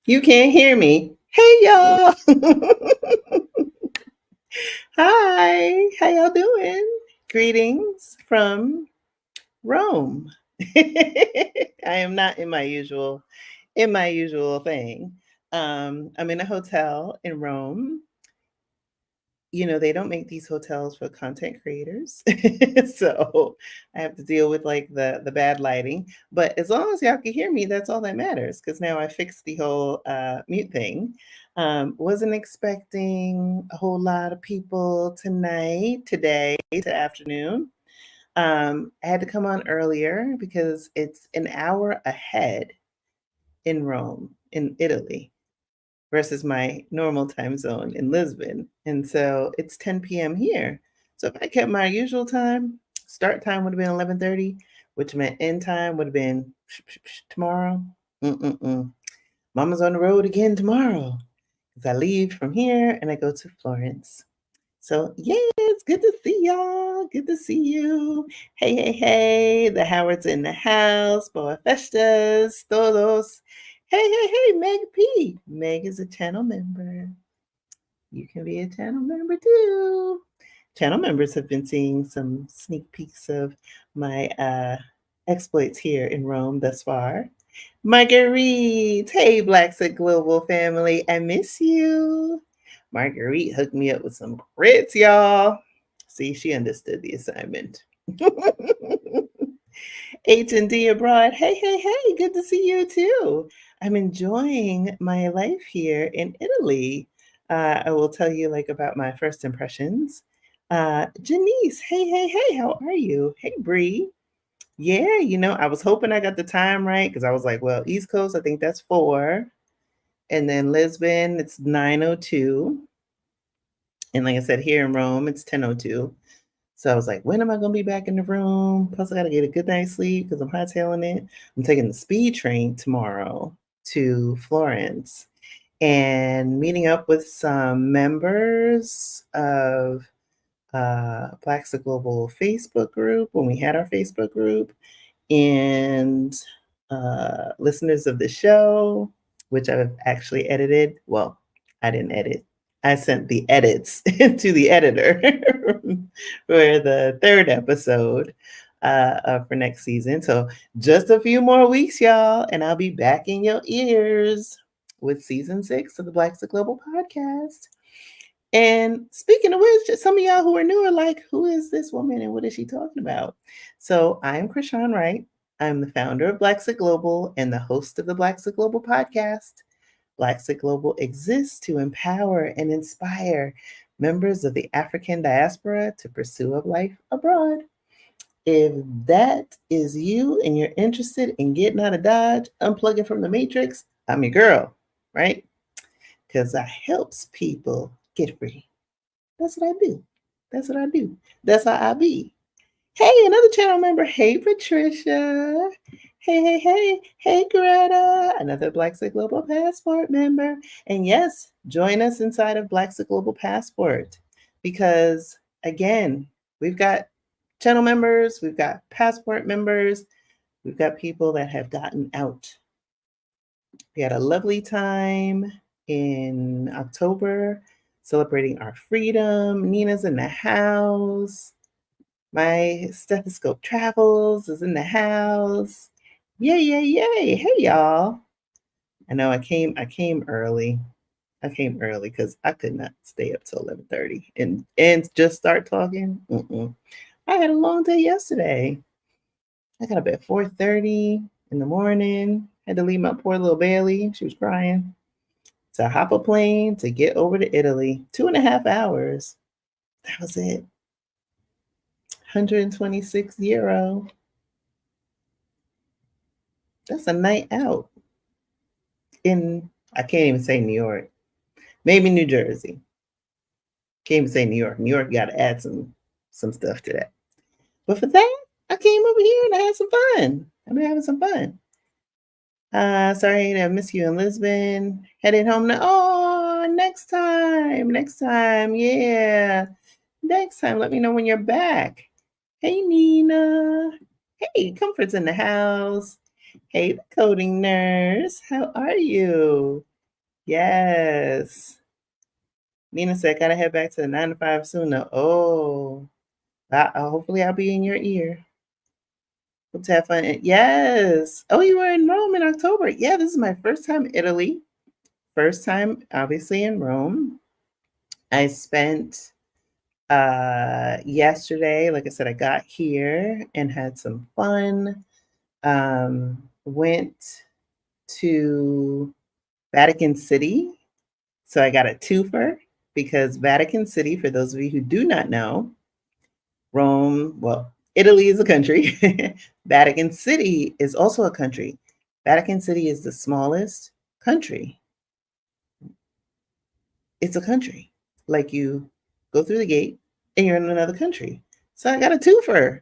You can't hear me. Hey y'all. Hi. How y'all doing? Greetings from Rome. I am not in my usual thing. I'm in a hotel in Rome. They don't make these hotels for content creators. So I have to deal with like the bad lighting. But as long as y'all can hear me, that's all that matters. Because now I fixed the whole mute thing. Wasn't expecting a whole lot of people today, to afternoon. I had to come on earlier because it's an hour ahead in Rome, in Italy, versus my normal time zone in Lisbon. And so it's 10 p.m. here. So if I kept my usual time, start time would have been 11:30, which meant end time would have been tomorrow. Mm-mm-mm. Mama's on the road again tomorrow because I leave from here and I go to Florence. So yeah, it's good to see y'all. Good to see you. Hey, hey, hey. The Howards in the house. Boa festas. Todos. Hey, hey, hey, Meg P. Meg is a channel member. You can be a channel member too. Channel members have been seeing some sneak peeks of my exploits here in Rome thus far. Marguerite, hey, Blackit Global family, I miss you. Marguerite hooked me up with some grits, y'all. See, she understood the assignment. H&D abroad, hey, hey, hey, good to see you too. I'm enjoying my life here in Italy. I will tell you like about my first impressions. Janice, hey, hey, hey, how are you? Hey, Bree. Yeah, I was hoping I got the time right because I was like, well, East Coast, I think that's 4. And then Lisbon, it's 9:02. And like I said, here in Rome, it's 10:02. So I was like, when am I going to be back in the room? Plus, I got to get a good night's sleep because I'm hightailing it. I'm taking the speed train tomorrow to Florence and meeting up with some members of Blacksit Global Facebook group when we had our Facebook group, and listeners of the show, which I've actually edited. Well, I didn't edit. I sent the edits to the editor for the 3rd episode for next season. So just a few more weeks, y'all, and I'll be back in your ears with season 6 of the Blacksit Global podcast. And speaking of which, some of y'all who are new are like, who is this woman and what is she talking about? So I'm Krishan Wright. I'm the founder of Blacksit Global and the host of the Blacksit Global podcast. Blacksit Global exists to empower and inspire members of the African diaspora to pursue a life abroad. If that is you and you're interested in getting out of Dodge, unplugging from the Matrix, I'm your girl, right? Because I helps people get free. That's what I do. That's what I do. That's how I be. Hey, another channel member. Hey, Patricia. Hey, hey, hey. Hey, Greta. Another Blacksit Global Passport member. And yes, join us inside of Blacksit Global Passport because, again, we've got channel members, we've got passport members, we've got people that have gotten out. We had a lovely time in October celebrating our freedom. Nina's in the house. My stethoscope travels is in the house. Yay, yay, yay. Hey y'all. I know I came early. I came early because I could not stay up till 11:30 and just start talking. I had a long day yesterday. I got up at 4:30 in the morning. Had to leave my poor little Bailey. She was crying. To hop a plane to get over to Italy. 2.5 hours. That was it. 126 euro. That's a night out in, I can't even say New York. Maybe New Jersey. Can't even say New York. New York got to add some stuff to that. But for that, I came over here and I had some fun. I've been having some fun. Sorry to miss you in Lisbon. Headed home now. Oh, next time. Next time. Yeah. Next time. Let me know when you're back. Hey, Nina. Hey, Comfort's in the house. Hey, the coding nurse. How are you? Yes. Nina said, gotta head back to the 9 to 5 soon. Though. Oh, hopefully I'll be in your ear. Hope to have fun. Yes. Oh, you were in Rome in October. Yeah, this is my first time Italy. First time, obviously, in Rome. I spent yesterday, like I said, I got here and had some fun. Went to Vatican City. So I got a twofer because Vatican City, for those of you who do not know, Rome, well, Italy is a country. Vatican City is also a country. Vatican City is the smallest country. It's a country. Like you go through the gate and you're in another country. So I got a twofer.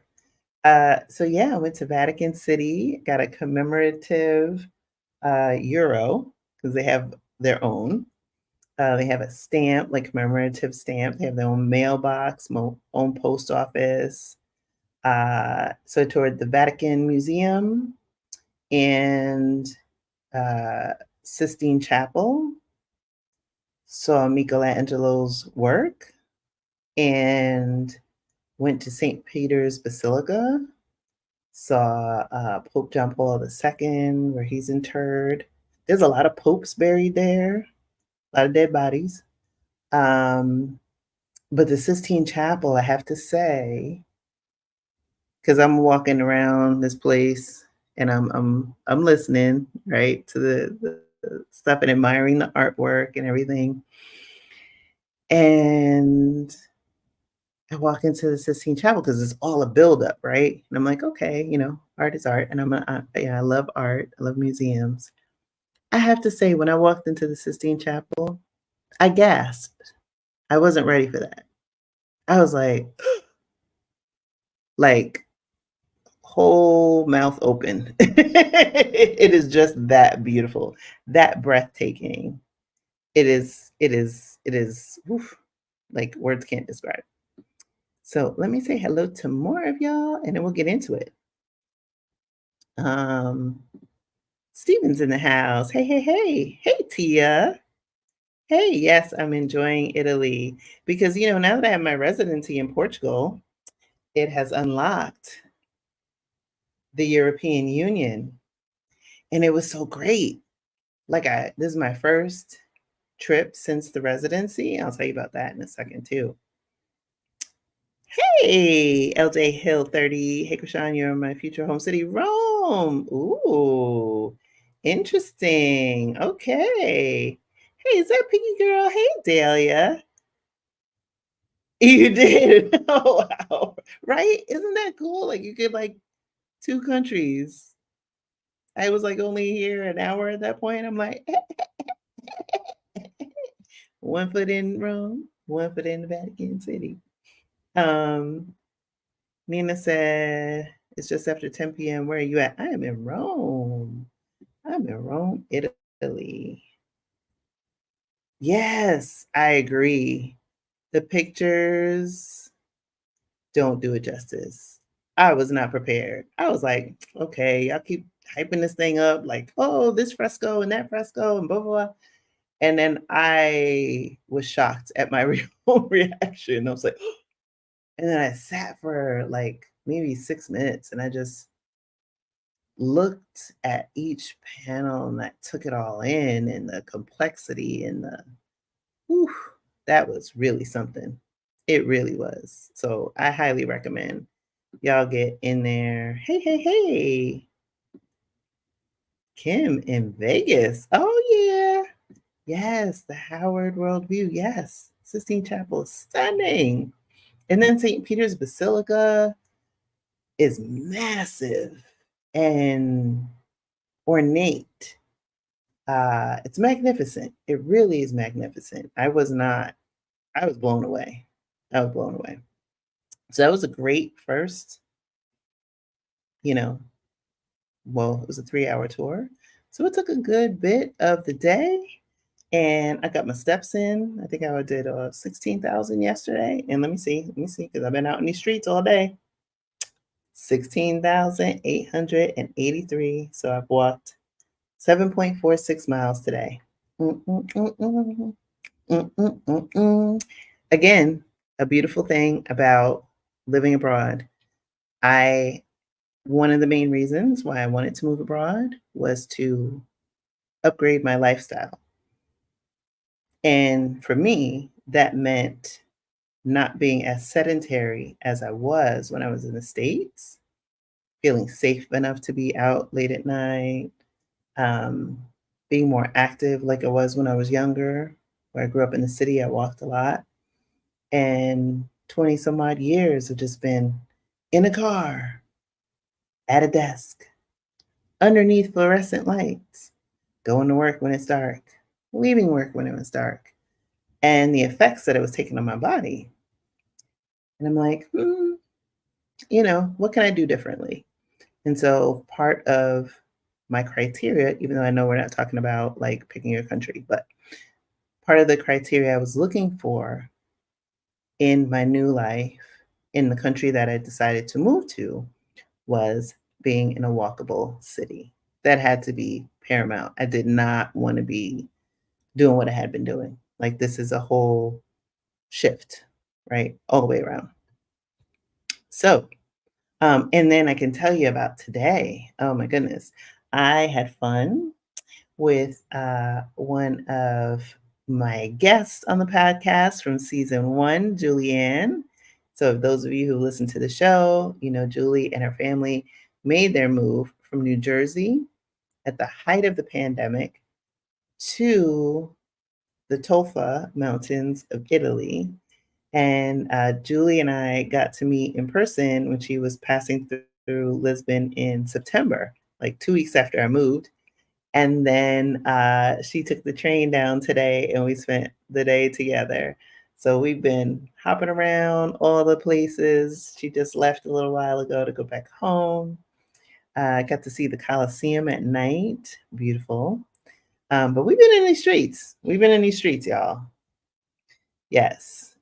So yeah, I went to Vatican City, got a commemorative euro because they have their own. They have a stamp, like commemorative stamp. They have their own mailbox, own post office. So I toured the Vatican Museum and uh, Sistine Chapel, saw Michelangelo's work, and went to St. Peter's Basilica, saw Pope John Paul II, where he's interred. There's a lot of popes buried there, a lot of dead bodies. But the Sistine Chapel, I have to say, because I'm walking around this place and I'm listening, right, to the stuff and admiring the artwork and everything. And I walk into the Sistine Chapel because it's all a buildup, right? And I'm like, okay, art is art, and I love art, I love museums. I have to say, when I walked into the Sistine Chapel, I gasped. I wasn't ready for that. I was like whole mouth open. It is just that beautiful, that breathtaking. It is, oof, like words can't describe. So let me say hello to more of y'all and then we'll get into it. Um, Steven's in the house. Hey, hey, hey. Hey, Tia. Hey, yes, I'm enjoying Italy because, now that I have my residency in Portugal, it has unlocked the European Union. And it was so great. This is my first trip since the residency. I'll tell you about that in a second too. Hey, LJ Hill 30. Hey, Krishan, you're in my future home city, Rome. Ooh, interesting. Okay. Hey, is that Piggy Girl? Hey, Dahlia. You did. Oh, wow. Right? Isn't that cool? Like you could two countries. I was only here an hour at that point. I'm like, one foot in Rome, one foot in the Vatican City. Um, Nina said, it's just after 10 p.m. Where are you at? I am in Rome. I'm in Rome, Italy. Yes, I agree. The pictures don't do it justice. I was not prepared. I was like, okay, y'all keep hyping this thing up, like, oh, this fresco and that fresco and blah, blah, blah. And then I was shocked at my real reaction. I was like, and then I sat for maybe 6 minutes and I just looked at each panel and I took it all in and the complexity and whew, that was really something. It really was. So I highly recommend y'all get in there. Hey, hey, hey. Kim in Vegas. Oh, yeah. Yes, the Howard Worldview. Yes. Sistine Chapel is stunning. And then St. Peter's Basilica is massive and ornate. It's magnificent. It really is magnificent. I was blown away. I was blown away. So that was a great first, you know, well, it was a 3-hour tour. So it took a good bit of the day. And I got my steps in. I think I did 16,000 yesterday. And let me see, because I've been out in these streets all day. 16,883. So I've walked 7.46 miles today. Mm, mm, mm, mm. Mm, mm, mm, mm. Again, a beautiful thing about living abroad. I One of the main reasons why I wanted to move abroad was to upgrade my lifestyle. And for me, that meant not being as sedentary as I was when I was in the States, feeling safe enough to be out late at night, um, being more active like I was when I was younger. Where I grew up in the city, I walked a lot. And 20 some odd years have just been in a car, at a desk, underneath fluorescent lights, going to work when it's dark, leaving work when it was dark, and the effects that it was taking on my body. And I'm like, what can I do differently? And so part of my criteria, even though I know we're not talking about like picking your country, but part of the criteria I was looking for in my new life in the country that I decided to move to was being in a walkable city. That had to be paramount. I did not want to be doing what I had been doing. Like, this is a whole shift, right? All the way around. So, and then I can tell you about today. Oh my goodness. I had fun with one of my guests on the podcast from season one, Julianne. So, if those of you who listen to the show, Julie and her family made their move from New Jersey at the height of the pandemic to the Tolfa Mountains of Italy. And Julie and I got to meet in person when she was passing through Lisbon in September, like 2 weeks after I moved. And then she took the train down today and we spent the day together. So we've been hopping around all the places. She just left a little while ago to go back home. Got to see the Coliseum at night. Beautiful. But we've been in these streets. We've been in these streets, y'all. Yes.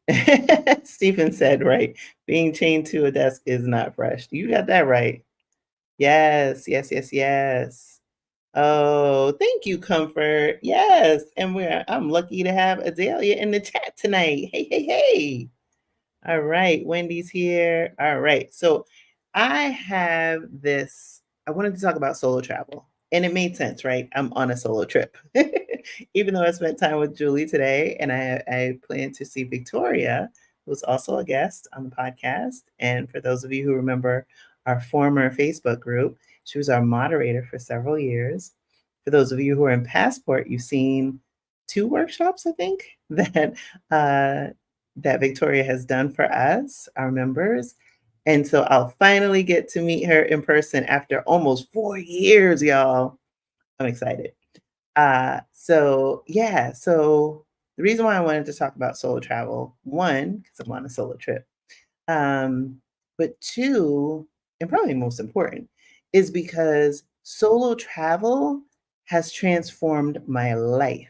Stephen said, right, being chained to a desk is not fresh. You got that right. Yes, yes, yes, yes. Oh, thank you, Comfort. Yes, and I'm lucky to have Adelia in the chat tonight. Hey, hey, hey. All right, Wendy's here. All right, so I have this. I wanted to talk about solo travel, and it made sense, right? I'm on a solo trip, even though I spent time with Julie today, and I plan to see Victoria, who's also a guest on the podcast. And for those of you who remember our former Facebook group, she was our moderator for several years. For those of you who are in Passport, you've seen two workshops, I think, uh, that Victoria has done for us, our members. And so I'll finally get to meet her in person after almost 4 years, y'all. I'm excited. So yeah, so the reason why I wanted to talk about solo travel, one, because I'm on a solo trip, but two, and probably most important, is because solo travel has transformed my life.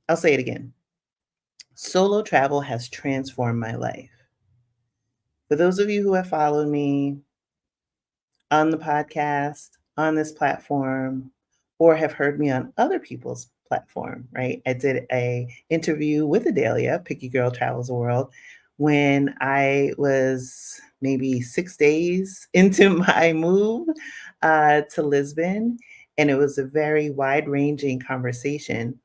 I'll say it again. Solo travel has transformed my life. For those of you who have followed me on the podcast, on this platform, or have heard me on other people's platform, right? I did a interview with Adelia, Picky Girl Travels the World, when I was maybe 6 days into my move to Lisbon. And it was a very wide-ranging conversation.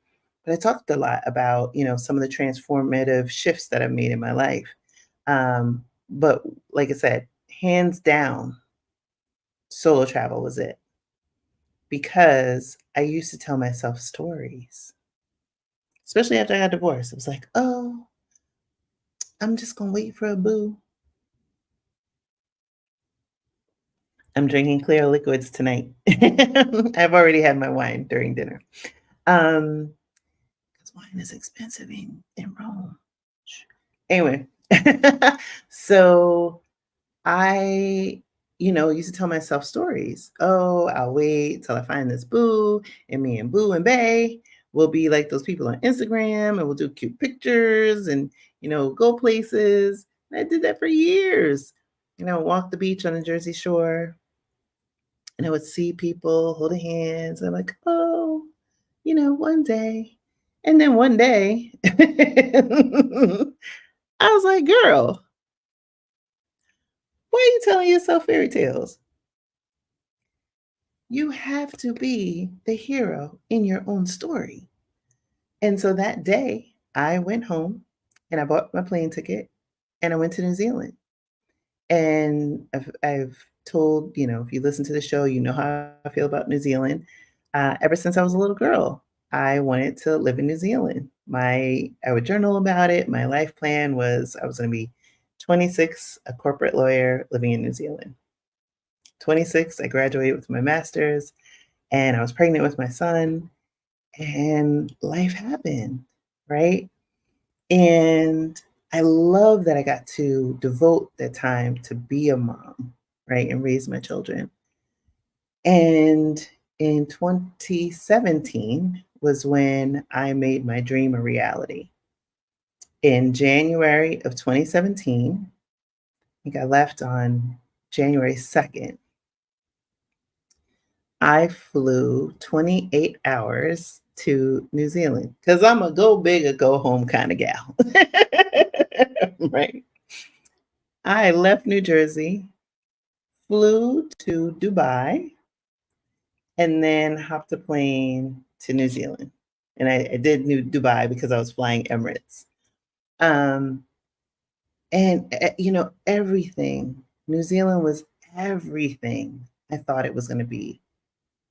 But I talked a lot about, some of the transformative shifts that I've made in my life. But like I said, hands down, solo travel was it. Because I used to tell myself stories, especially after I got divorced. I was like, oh, I'm just going to wait for a boo. I'm drinking clear liquids tonight. I've already had my wine during dinner. Because wine is expensive in Rome. Anyway, so I, used to tell myself stories. Oh, I'll wait till I find this boo, and me and Boo and Bay will be like those people on Instagram, and we'll do cute pictures and, go places. And I did that for years. Walk the beach on the Jersey Shore, and I would see people holding hands. I'm like, oh, one day. And then one day, I was like, girl, why are you telling yourself fairy tales? You have to be the hero in your own story. And so that day, I went home and I bought my plane ticket and I went to New Zealand. And I've told, if you listen to the show, you know how I feel about New Zealand. Ever since I was a little girl, I wanted to live in New Zealand. I would journal about it. My life plan was I was going to be 26, a corporate lawyer living in New Zealand. 26, I graduated with my master's, and I was pregnant with my son, and life happened, right? And I love that I got to devote that time to be a mom, right, and raise my children. And in 2017 was when I made my dream a reality. In January of 2017, I think I left on January 2nd. I flew 28 hours to New Zealand because I'm a go big or go home kind of gal. Right. I left New Jersey, flew to Dubai, and then hopped a plane to New Zealand. And I did New Dubai because I was flying Emirates. Um, and everything. New Zealand was everything I thought it was going to be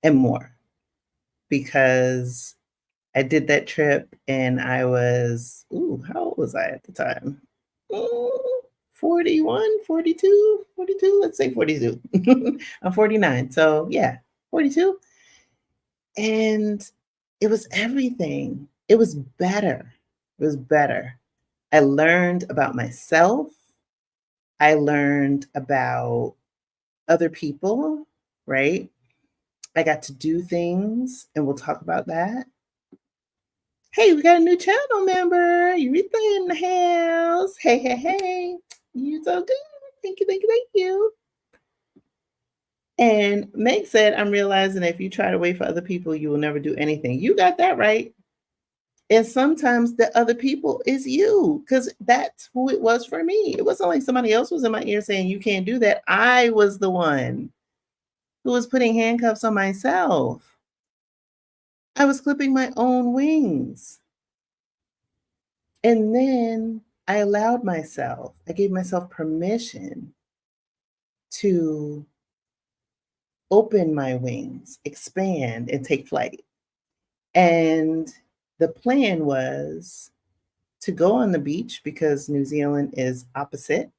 and more because I did that trip and I was, ooh, how old was I at the time? Mm, 41, 42, 42, let's say 42. I'm 49. So yeah, 42. And it was everything. It was better. It was better. I learned about myself. I learned about other people, right? I got to do things, and we'll talk about that. Hey, we got a new channel member. Eureka in the house. Hey, hey, hey. You so good. Thank you, thank you, thank you. And Meg said, I'm realizing if you try to wait for other people, you will never do anything. You got that right. And sometimes the other people is you, because that's who it was for me. It wasn't like somebody else was in my ear saying, you can't do that. I was the one who was putting handcuffs on myself. I was clipping my own wings. And then I allowed myself, I gave myself permission to open my wings, expand, and take flight. And the plan was to go on the beach because New Zealand is opposite,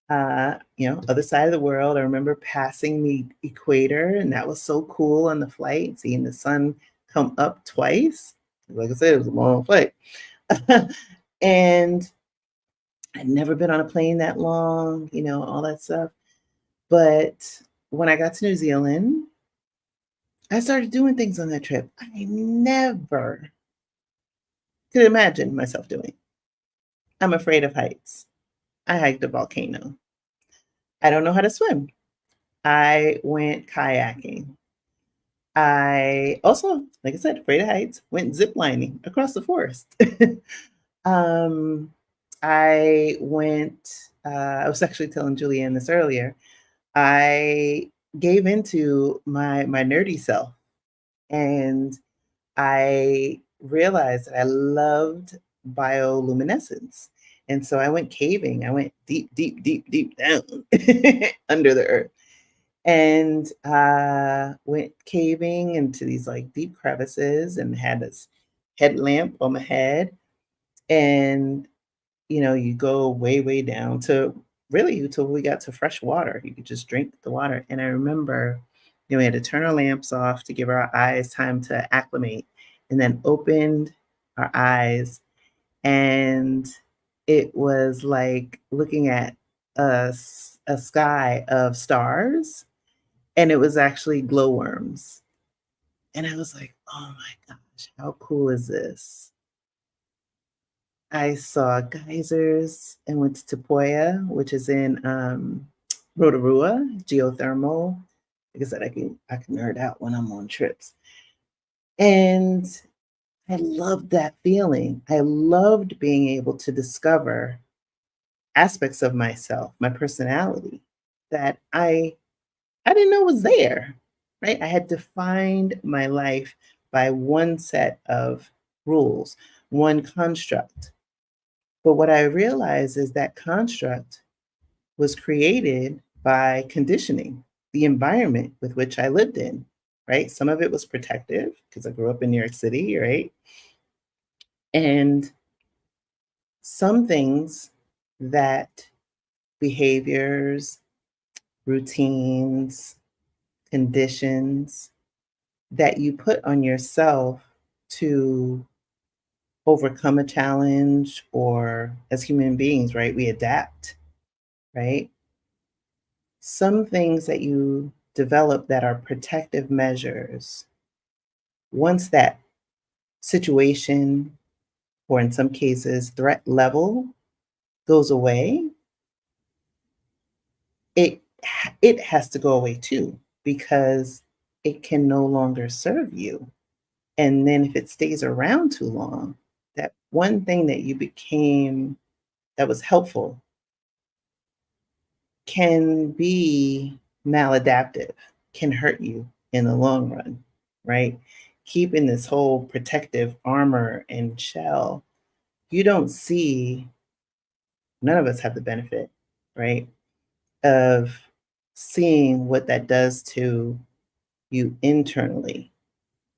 other side of the world. I remember passing the equator, and that was so cool on the flight, seeing the sun come up twice. Like I said, it was a long flight. And I'd never been on a plane that long, all that stuff. But when I got to New Zealand, I started doing things on that trip I never could imagine myself doing. I'm afraid of heights. I hiked a volcano. I don't know how to swim. I went kayaking. I also, like I said, afraid of heights, went zip lining across the forest. um, I went, I was actually telling Julianne this earlier. I gave into my nerdy self and I realized that I loved bioluminescence. And so I went caving. I went deep, deep, deep, deep down under the earth and went caving into these like deep crevices and had this headlamp on my head. And, you go way, way down to really until we got to fresh water. You could just drink the water. And I remember, we had to turn our lamps off to give our eyes time to acclimate and then opened our eyes. And it was like looking at a sky of stars and it was actually glowworms. And I was like, "Oh my gosh, how cool is this?" I saw geysers and went to Tapoya, which is in Rotorua, geothermal. Like I said, I can nerd out when I'm on trips. And I loved that feeling. I loved being able to discover aspects of myself, my personality that I didn't know was there, right? I had defined my life by one set of rules, one construct. But what I realized is that construct was created by conditioning, the environment with which I lived in, right? Some of it was protective because I grew up in New York City, right? And some things that behaviors, routines, conditions that you put on yourself to overcome a challenge, or as human beings, right? We adapt, right? Some things that you develop that are protective measures, once that situation, or in some cases, threat level goes away, it has to go away too, because it can no longer serve you. And then if it stays around too long, that one thing that you became that was helpful can be maladaptive, can hurt you in the long run, right? Keeping this whole protective armor and shell, you don't see, none of us have the benefit, right, of seeing what that does to you internally,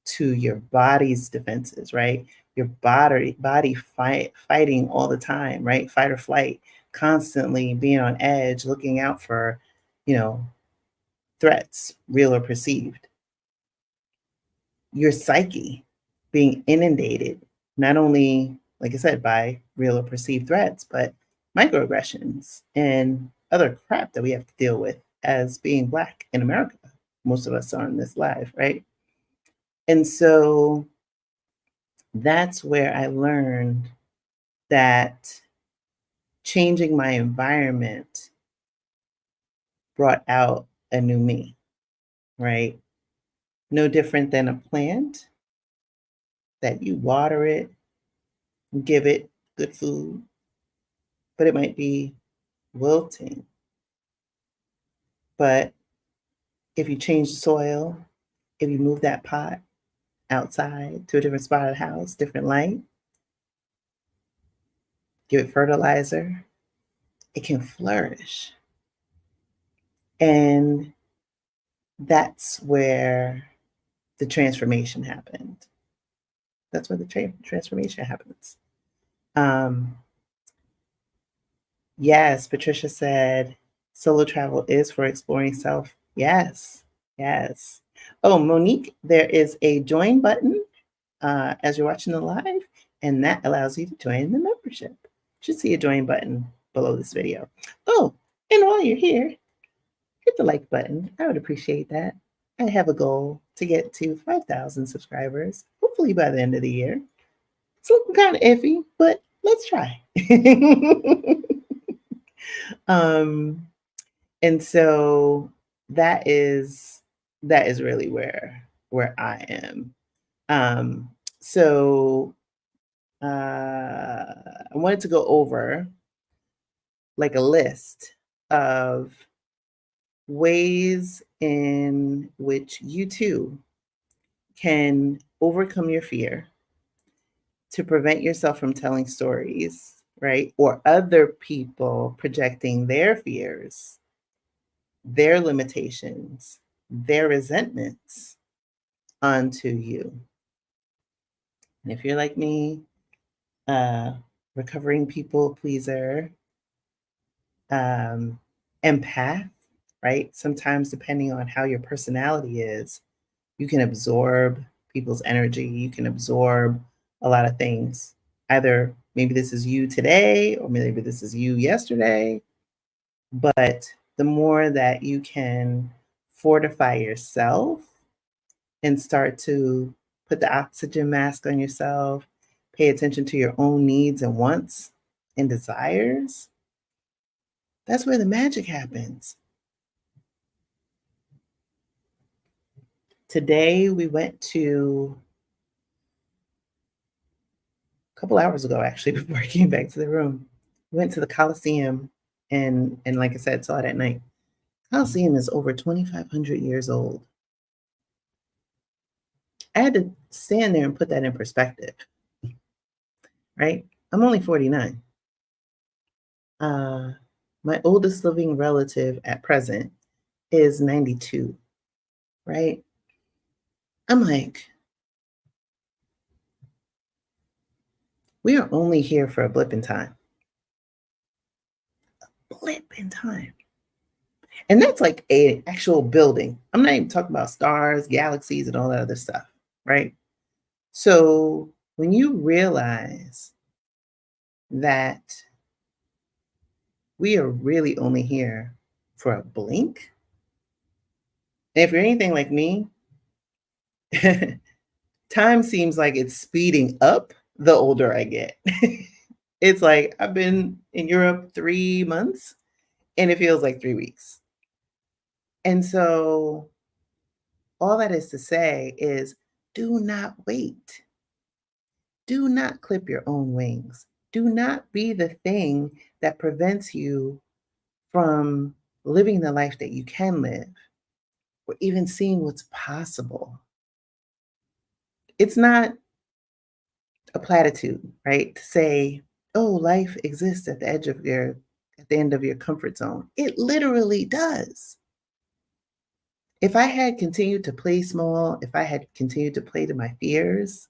to your body's defenses, right? Your body fighting all the time, right? Fight or flight, constantly being on edge, looking out for, you know, threats, real or perceived. Your psyche being inundated, not only, like I said, by real or perceived threats, but microaggressions and other crap that we have to deal with as being Black in America. Most of us are in this live, right? And so that's where I learned that changing my environment brought out a new me, right? No different than a plant that you water it, give it good food, but it might be wilting. But if you change the soil, if you move that pot outside to a different spot of the house, different light, give it fertilizer, it can flourish. And that's where the transformation happened. That's where the transformation happens. Um, yes, Patricia said solo travel is for exploring self. Yes, yes. Oh, Monique, there is a join button as you're watching the live, and that allows you to join the membership. You should see a join button below this video. Oh, and while you're here, hit the like button. I would appreciate that. I have a goal to get to 5,000 subscribers, hopefully by the end of the year. It's looking kind of iffy, but let's try. um, and so that is really where I am. So I wanted to go over like a list of ways in which you too can overcome your fear to prevent yourself from telling stories, right? Or other people projecting their fears, their limitations, their resentments onto you. And if you're like me, uh, recovering people pleaser, um, empath, right? Sometimes, depending on how your personality is, you can absorb people's energy, you can absorb a lot of things. Either maybe this is you today, or maybe this is you yesterday. But the more that you can fortify yourself and start to put the oxygen mask on yourself, pay attention to your own needs and wants and desires, that's where the magic happens. Today we went to a couple hours ago actually before I came back to the room. Went to the Coliseum and like I said, saw it at night. Coliseum is over 2,500 years old. I had to stand there and put that in perspective, right? I'm only 49. Uh, my oldest living relative at present is 92, right? I'm like, we are only here for a blip in time. Blip in time. And that's like a actual building. I'm not even talking about stars, galaxies, and all that other stuff, right? So when you realize that we are really only here for a blink, and if you're anything like me, time seems like it's speeding up the older I get. It's like I've been in Europe 3 months and it feels like 3 weeks. And so all that is to say is do not wait. Do not clip your own wings. Do not be the thing that prevents you from living the life that you can live or even seeing what's possible. It's not a platitude, right? To say, oh, life exists at the edge of at the end of your comfort zone. It literally does. If I had continued to play small, if I had continued to play to my fears,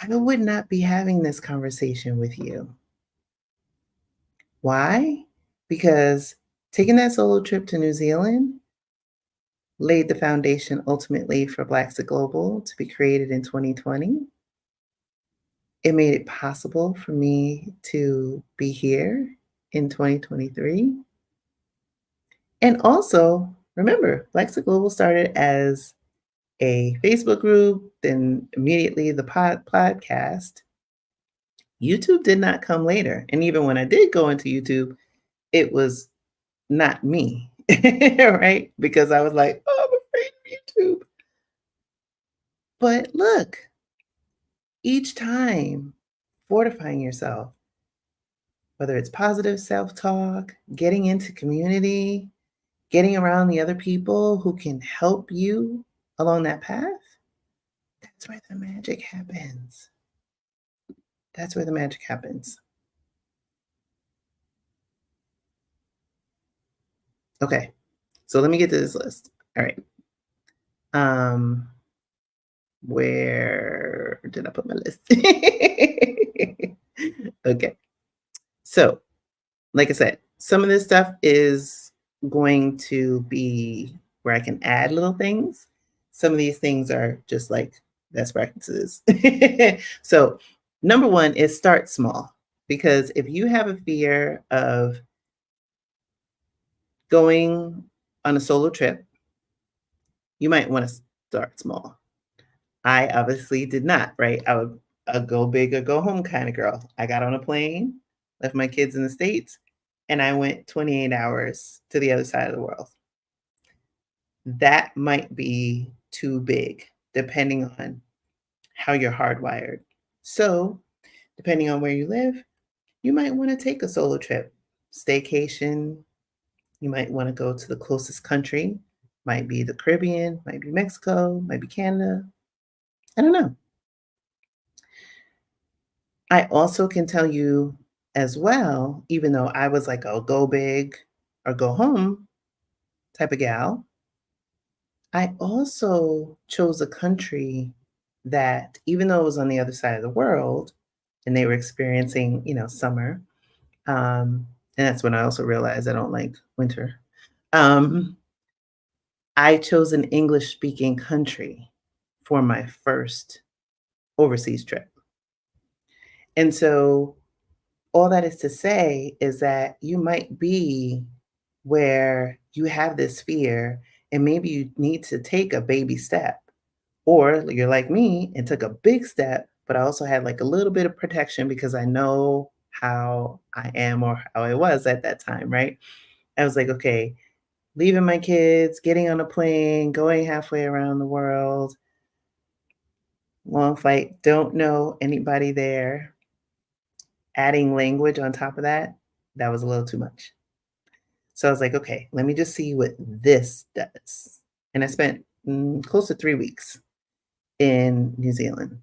I would not be having this conversation with you. Why? Because taking that solo trip to New Zealand laid the foundation ultimately for Blackit Global to be created in 2020. It made it possible for me to be here in 2023. And also, remember, Blackit Global started as a Facebook group, then immediately the podcast. YouTube did not come later. And even when I did go into YouTube, it was not me, right? Because I was like, oh, I'm afraid of YouTube. But look, each time fortifying yourself, whether it's positive self talk, getting into community, getting around the other people who can help you along that path, that's where the magic happens. That's where the magic happens. Okay, so let me get to this list. All right. Where did I put my list? Okay. So, like I said, some of this stuff is going to be where I can add little things. Some of these things are just like best practices. So, number one is start small. Because if you have a fear of going on a solo trip, you might want to start small. I obviously did not, right? I would a go big or go home kind of girl. I got on a plane, left my kids in the States, and I went 28 hours to the other side of the world. That might be too big, depending on how you're hardwired. So, depending on where you live, you might want to take a solo trip, staycation. You might want to go to the closest country, might be the Caribbean, might be Mexico, might be Canada. I don't know. I also can tell you as well, even though I was like a go big or go home type of gal, I also chose a country that, even though it was on the other side of the world and they were experiencing, summer, and that's when I also realized I don't like winter. Um, I chose an English speaking country for my first overseas trip. And so all that is to say is that you might be where you have this fear and maybe you need to take a baby step, or you're like me and took a big step, but I also had like a little bit of protection because I know how I am or how I was at that time, right? I was like, okay, leaving my kids, getting on a plane, going halfway around the world, long flight, don't know anybody there, adding language on top of that, that was a little too much. So I was like, okay, let me just see what this does. And I spent close to 3 weeks in New Zealand.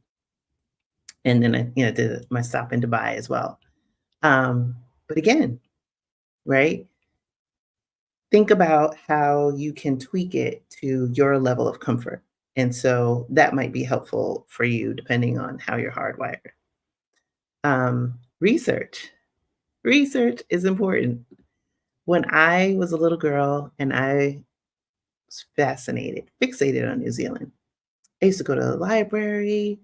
And then I, did my stop in Dubai as well. But again, right? Think about how you can tweak it to your level of comfort. And so that might be helpful for you depending on how you're hardwired. Research. Research is important. When I was a little girl and I was fascinated, fixated on New Zealand, I used to go to the library.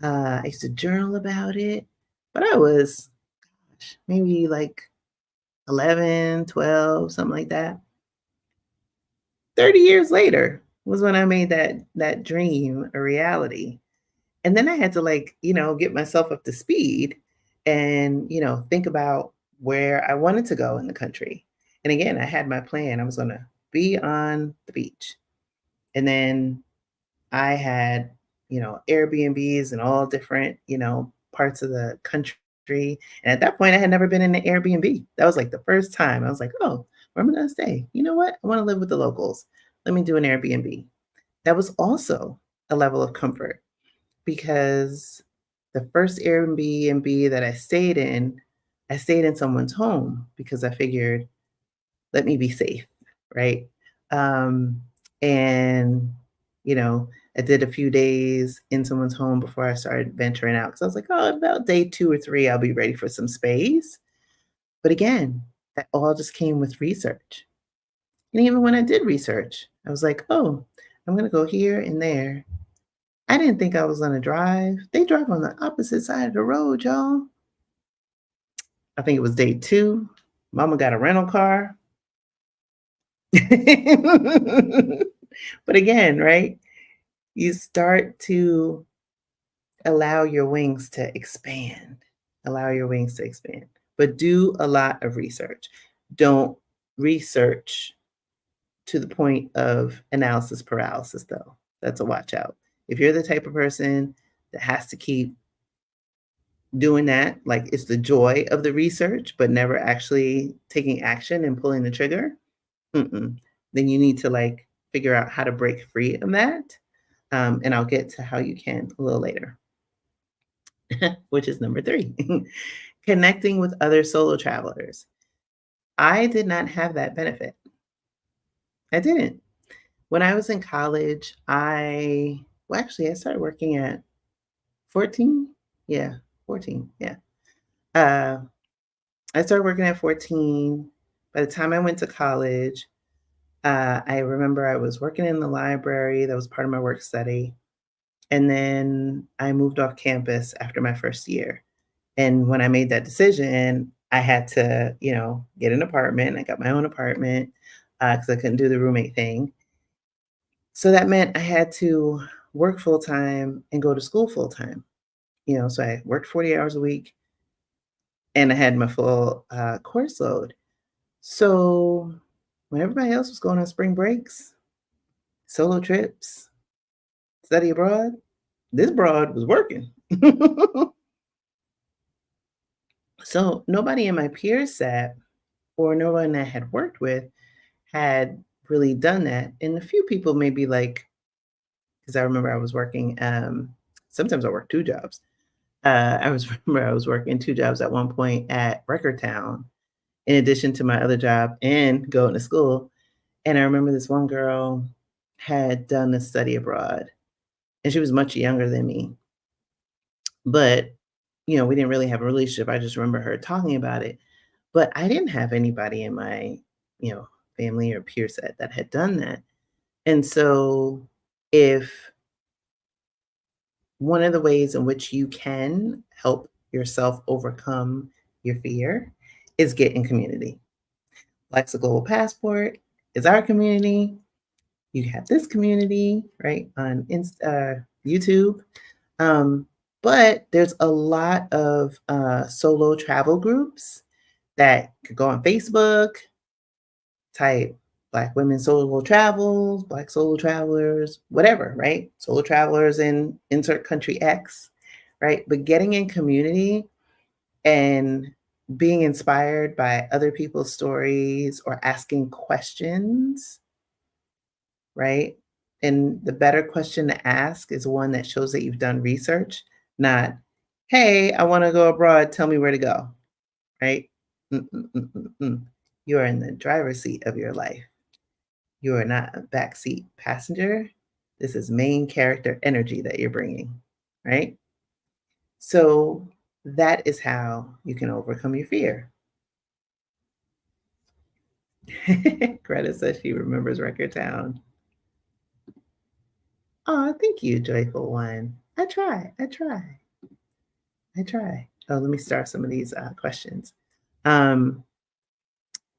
I used to journal about it, but I was maybe like 11, 12, something like that. 30 years later was when I made that dream a reality. And then I had to like, get myself up to speed and, think about where I wanted to go in the country. And again, I had my plan. I was going to be on the beach. And then I had, Airbnbs in all different, parts of the country. And at that point, I had never been in an Airbnb. That was like the first time. I was like, oh, where am I going to stay? You know what? I want to live with the locals. Let me do an Airbnb. That was also a level of comfort because the first Airbnb that I stayed in someone's home because I figured, let me be safe, right? Um, and, you know, I did a few days in someone's home before I started venturing out because I was like, oh, about day 2 or 3, I'll be ready for some space. But again, that all just came with research. And even when I did research, I was like, oh, I'm going to go here and there. I didn't think I was going to drive. They drive on the opposite side of the road, y'all. I think it was day 2. Mama got a rental car. But again, right? You start to allow your wings to expand. Allow your wings to expand. But do a lot of research. Don't research to the point of analysis paralysis, though. That's a watch out. If you're the type of person that has to keep doing that, like it's the joy of the research, but never actually taking action and pulling the trigger, then you need to like figure out how to break free of that. And I'll get to how you can a little later, which is number 3, connecting with other solo travelers. I did not have that benefit. I didn't. When I was in college, I started working at 14. Yeah, 14. Yeah. Uh, I started working at 14. By the time I went to college, I remember I was working in the library. That was part of my work study. And then I moved off campus after my first year. And when I made that decision, I had to, get an apartment. I got my own apartment because I couldn't do the roommate thing. So that meant I had to work full time and go to school full time. So I worked 40 hours a week and I had my full course load. So when everybody else was going on spring breaks, solo trips, study abroad, this broad was working. So nobody in my peer set or no one I had worked with had really done that. And a few people maybe like, because I remember I was working, sometimes I worked 2 jobs. Remember I was working 2 jobs at one point at Record Town, in addition to my other job and going to school. And I remember this one girl had done a study abroad, and she was much younger than me. But, we didn't really have a relationship. I just remember her talking about it. But I didn't have anybody in my, you know, family or peer set that had done that. And so if one of the ways in which you can help yourself overcome your fear is get in community. Black's a Global Passport is our community. You have this community, right, on YouTube. But there's a lot of solo travel groups that could go on Facebook, type Black women solo travels, Black solo travelers, whatever, right? Solo travelers in insert country X, right? But getting in community and being inspired by other people's stories or asking questions, right? And the better question to ask is one that shows that you've done research, not, hey, I want to go abroad, tell me where to go, right? Mm-mm-mm-mm-mm. You are in the driver's seat of your life. You are not a backseat passenger. This is main character energy that you're bringing, right? So that is how you can overcome your fear. Greta says she remembers Record Town. Oh, thank you, joyful one. I try. Oh, let me start some of these questions. Um,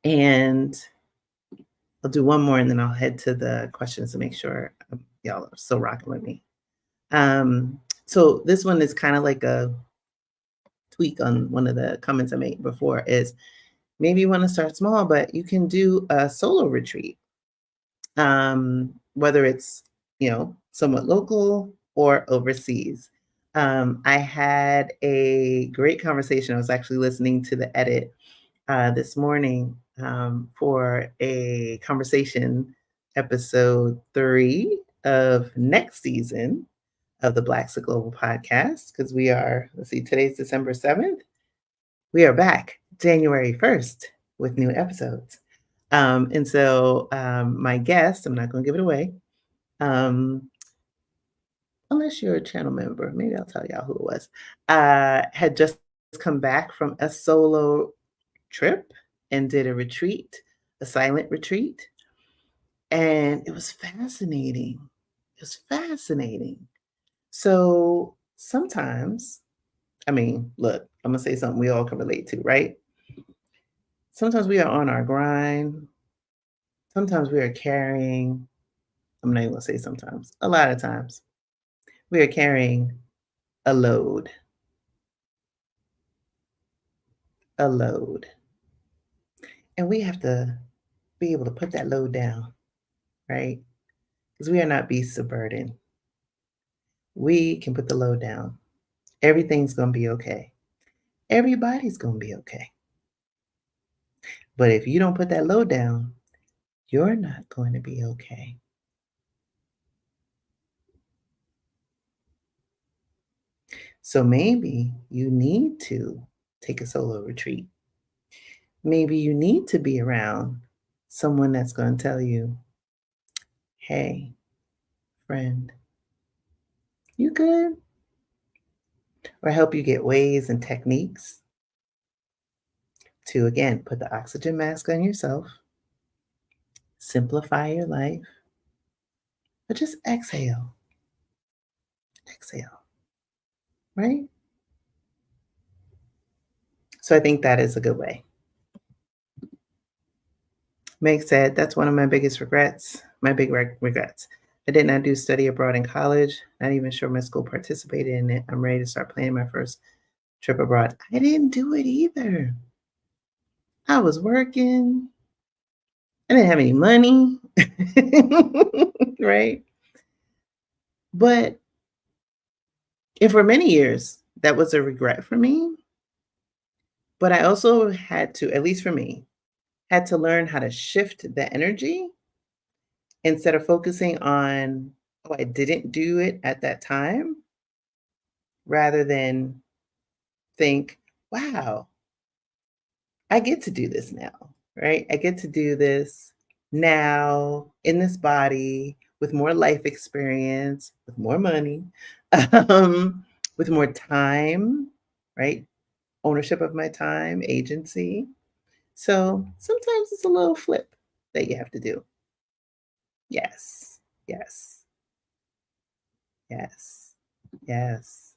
and I'll do one more and then I'll head to the questions to make sure y'all are still rocking with me. So this one is kind of like a tweak on one of the comments I made before is maybe you want to start small, but you can do a solo retreat. Whether it's, somewhat local or overseas. I had a great conversation. I was actually listening to the edit this morning for a conversation, episode 3 of next season of the Blaxitglobal podcast, because we are, let's see, today's December 7th. We are back January 1st with new episodes. And so my guest, I'm not going to give it away, unless you're a channel member, maybe I'll tell y'all who it was, had just come back from a solo trip and did a retreat, a silent retreat. And it was fascinating. It was fascinating. So sometimes, I mean, look, I'm going to say something we all can relate to, right? Sometimes we are on our grind. Sometimes we are carrying, I'm not even going to say sometimes, a lot of times, we are carrying a load, a load. And we have to be able to put that load down, right? Because we are not beasts of burden. We can put the load down. Everything's going to be okay. Everybody's going to be okay. But if you don't put that load down, you're not going to be okay. So maybe you need to take a solo retreat. Maybe you need to be around someone that's going to tell you, hey, friend, you good? Or help you get ways and techniques to, again, put the oxygen mask on yourself, simplify your life, but just exhale. Exhale, right? So I think that is a good way. Meg said, that's one of my biggest regrets, my big regrets. I did not do study abroad in college, not even sure my school participated in it. I'm ready to start planning my first trip abroad. I didn't do it either. I was working. I didn't have any money, right? But and for many years, that was a regret for me. But I also had to, at least for me, had to learn how to shift the energy instead of focusing on, oh, I didn't do it at that time, rather than think, wow, I get to do this now, right? I get to do this now in this body with more life experience, with more money, um, with more time, right? Ownership of my time, agency. So sometimes it's a little flip that you have to do. Yes, yes, yes, yes.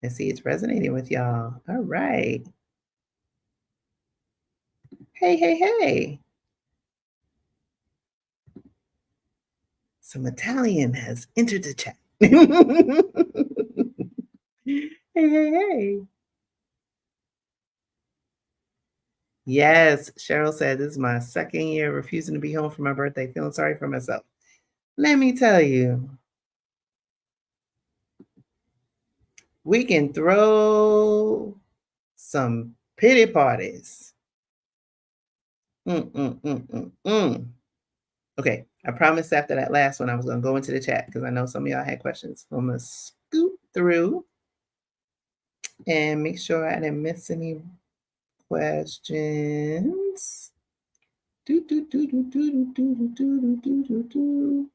I see it's resonating with y'all. All right. Hey, hey, hey. Some Italian has entered the chat. Hey, hey, hey. Yes, Cheryl said, this is my second year refusing to be home for my birthday, feeling sorry for myself. Let me tell you, we can throw some pity parties. Mm, mm, mm, mm, mm. Okay, I promised after that last one I was going to go into the chat because I know some of y'all had questions. So I'm going to scoot through and make sure I didn't miss any questions. Do, do, do, do, do, do, do, do, do, do,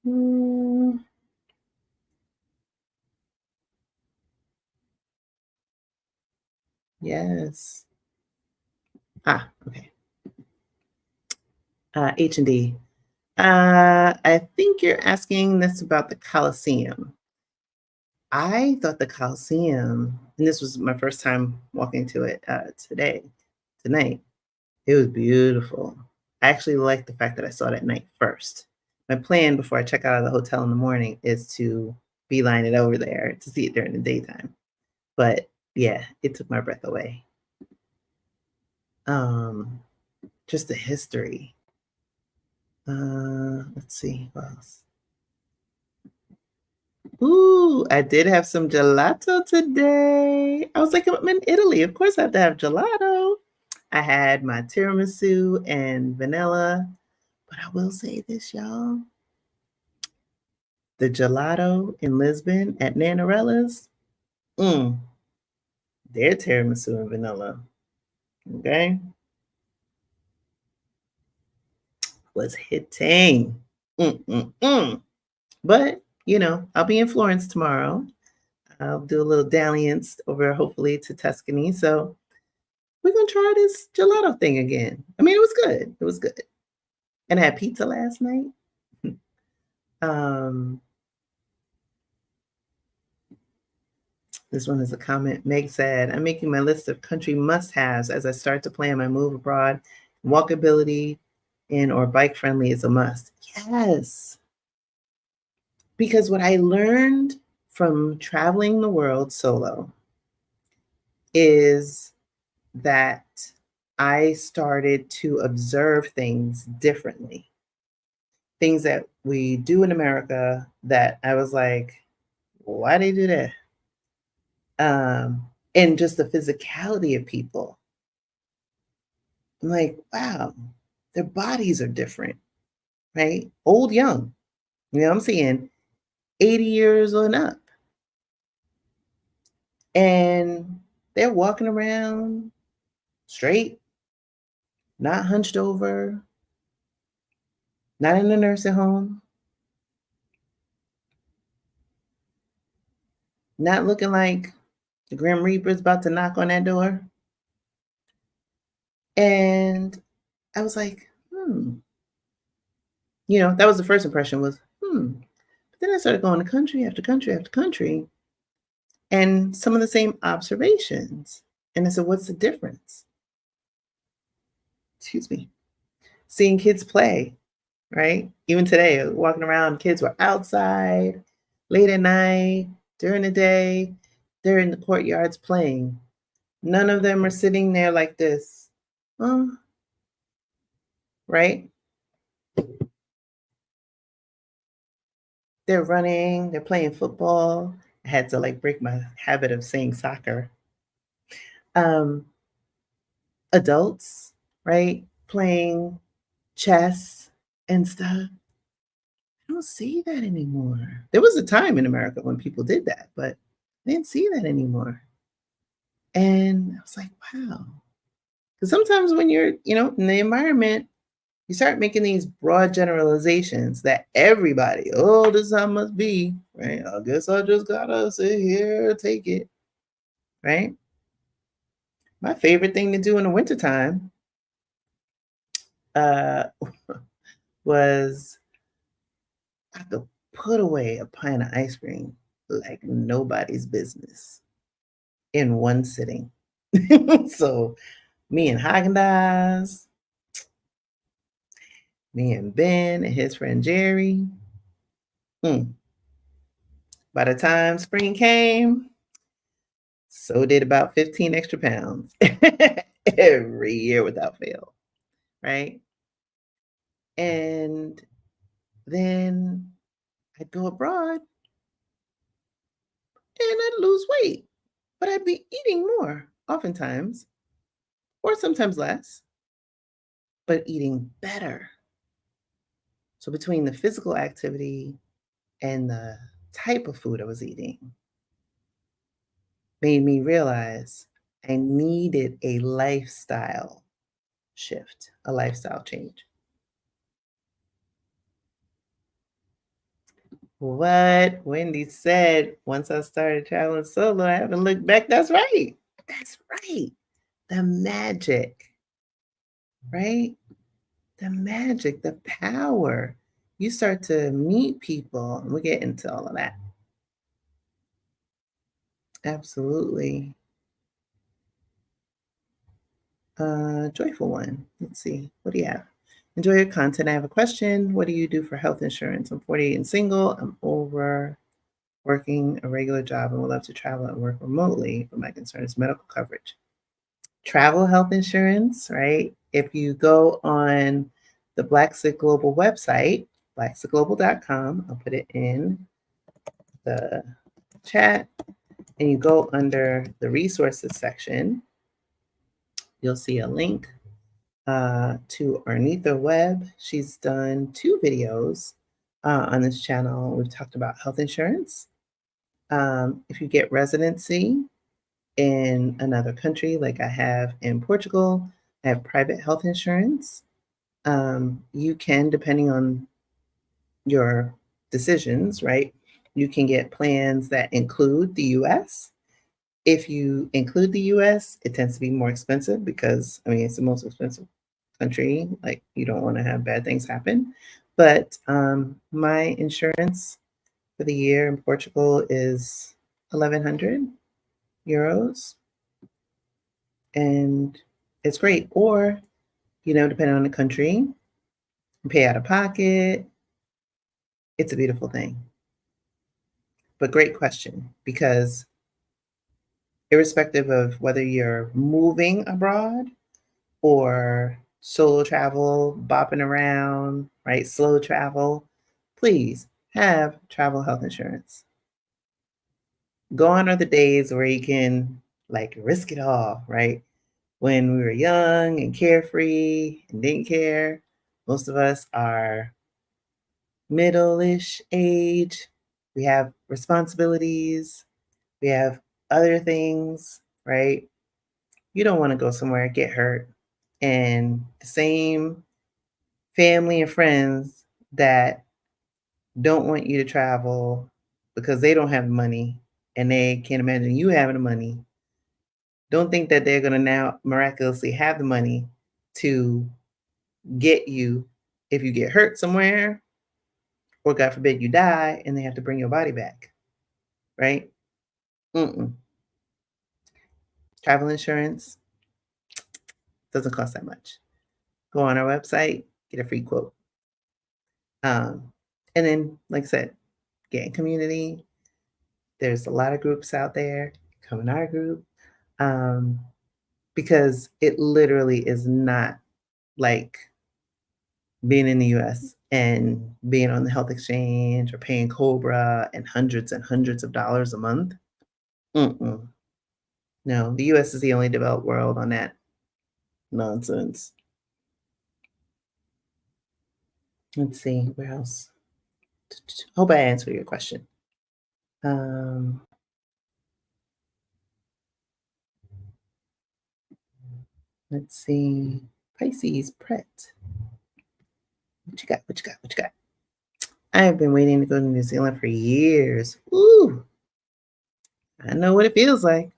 do. Yes. Okay. H&D. I think you're asking this about the Coliseum. I thought the Coliseum, and this was my first time walking to it tonight. It was beautiful. I actually like the fact that I saw it at night first. My plan before I check out of the hotel in the morning is to beeline it over there to see it during the daytime. But yeah, it took my breath away. Just the history. Let's see what else. Ooh, I did have some gelato today. I was like, I'm in Italy. Of course I have to have gelato. I had my tiramisu and vanilla. But I will say this, y'all. The gelato in Lisbon at Nanarella's, their tiramisu and vanilla, okay, was hitting. But, I'll be in Florence tomorrow. I'll do a little dalliance over, hopefully, to Tuscany. So we're going to try this gelato thing again. I mean, it was good. It was good. And I had pizza last night. This one is a comment. Meg said, I'm making my list of country must-haves as I start to plan my move abroad. Walkability and or bike friendly is a must. Yes. Because what I learned from traveling the world solo is that I started to observe things differently. Things that we do in America that I was like, why they do that? And just the physicality of people. I'm like, wow, their bodies are different, right? Old, young. I'm seeing 80 years and up. And they're walking around straight, not hunched over, not in a nursing home, not looking like the Grim Reaper's about to knock on that door. And I was like, that was the first impression was, But then I started going to country after country after country and some of the same observations. And I said, what's the difference? Excuse me. Seeing kids play, right? Even today, walking around, kids were outside late at night, during the day, they're in the courtyards playing. None of them are sitting there like this. Right? They're running, they're playing football. I had to break my habit of saying soccer. Adults, right? Playing chess and stuff. I don't see that anymore. There was a time in America when people did that, but I didn't see that anymore. And I was like, wow. Because sometimes when you're, in the environment, you start making these broad generalizations that everybody, this is how it must be, right? I guess I just gotta sit here, take it, right? My favorite thing to do in the wintertime was I could put away a pint of ice cream like nobody's business in one sitting. So me and Haagen-Dazs, me and Ben and his friend Jerry. By the time spring came, so did about 15 extra pounds. every year without fail, right? And then I'd go abroad and I'd lose weight, but I'd be eating more oftentimes, or sometimes less, but eating better. So between the physical activity and the type of food I was eating made me realize I needed a lifestyle shift, a lifestyle change. What Wendy said, once I started traveling solo, I haven't looked back. That's right. That's right. The magic, right? The magic, the power. You start to meet people, and we'll get into all of that. Absolutely. Joyful one. Let's see. What do you have? Enjoy your content. I have a question. What do you do for health insurance? I'm 48 and single. I'm over working a regular job and would love to travel and work remotely, but my concern is medical coverage. Travel health insurance, right? If you go on the Blackit Global website, blaxitglobal.com, I'll put it in the chat, and you go under the resources section, you'll see a link to Arnitha Webb. She's done 2 videos on this channel. We've talked about health insurance. If you get residency in another country, like I have in Portugal, I have private health insurance. You can, depending on your decisions, right? You can get plans that include the US. If you include the US, it tends to be more expensive because, I mean, it's the most expensive country. Like, you don't want to have bad things happen. But my insurance for the year in Portugal is 1,100 euros. And it's great. Or, depending on the country, you pay out of pocket. It's a beautiful thing. But great question, because irrespective of whether you're moving abroad or solo travel, bopping around, right? Slow travel, please have travel health insurance. Gone are the days where you can like risk it all, right? When we were young and carefree and didn't care, most of us are middle-ish age. We have responsibilities. We have other things, right? You don't want to go somewhere, get hurt, and the same family and friends that don't want you to travel because they don't have money and they can't imagine you having the money. Don't think that they're going to now miraculously have the money to get you if you get hurt somewhere, or God forbid you die and they have to bring your body back, right? Mm-mm. Travel insurance doesn't cost that much. Go on our website, get a free quote. And then, like I said, get in community. There's a lot of groups out there. Come in our group. Because it literally is not like being in the US and being on the health exchange or paying Cobra and hundreds of dollars a month. Mm-mm. No, the US is the only developed world on that nonsense. Let's see, where else? Hope I answered your question. Um, let's see. Pisces, Pret. What you got? What you got? What you got? I have been waiting to go to New Zealand for years. Ooh, I know what it feels like.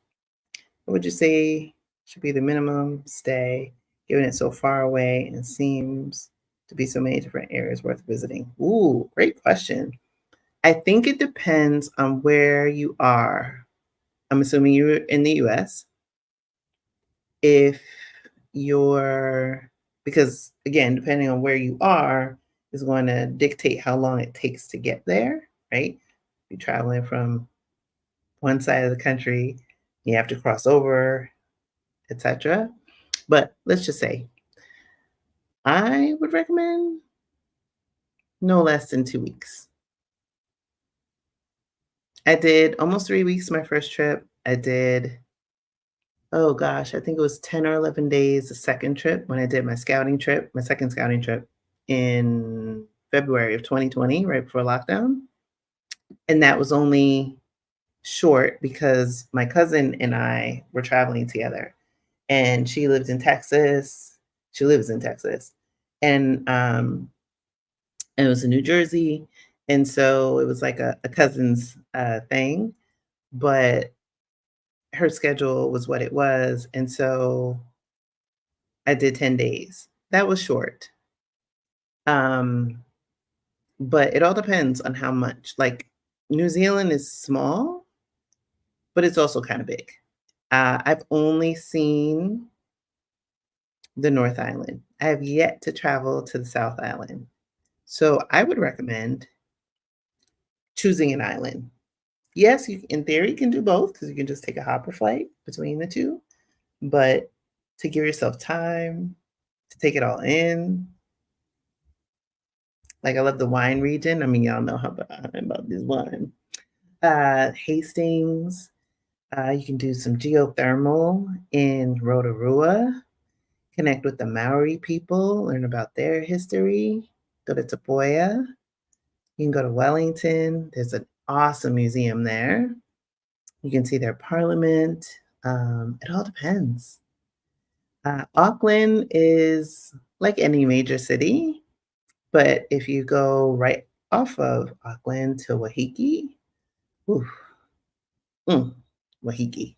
What would you say should be the minimum stay, given it's so far away and seems to be so many different areas worth visiting? Ooh, great question. I think it depends on where you are. I'm assuming you're in the US. If you're, because again, depending on where you are, is going to dictate how long it takes to get there, right? If you're traveling from one side of the country, you have to cross over, etc. But let's just say I would recommend no less than 2 weeks. I did almost 3 weeks my first trip. I did, oh gosh, I think it was 10 or 11 days the second trip when I did my scouting trip, my second scouting trip in February of 2020, right before lockdown. And that was only short because my cousin and I were traveling together, and she lived in Texas. She lives in Texas. And it was in New Jersey, and so it was like a cousin's, thing, but her schedule was what it was, and so I did 10 days. That was short, um, but it all depends on how much. Like, New Zealand is small, but it's also kinda big. I've only seen the North Island. I have yet to travel to the South Island, so I would recommend choosing an island. Yes, you in theory can do both because you can just take a hopper flight between the 2, but to give yourself time to take it all in, like, I love the wine region. I mean, y'all know how about this wine. Hastings, you can do some geothermal in Rotorua, connect with the Maori people, learn about their history, go to Tapoya, you can go to Wellington, there's an awesome museum there. You can see their parliament. It all depends. Auckland is like any major city, but if you go right off of Auckland to Wahiki, oof, mm, Wahiki,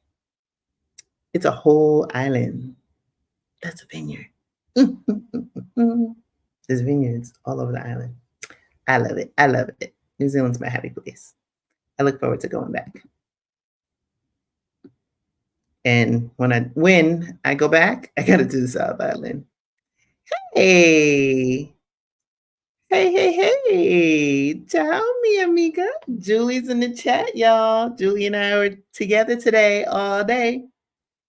it's a whole island. That's a vineyard. There's vineyards all over the island. I love it. I love it. New Zealand's my happy place. I look forward to going back. And when I go back, I gotta do the South Island. Hey, hey. Ciao, mi amiga. Julie's in the chat, y'all. Julie and I were together today all day.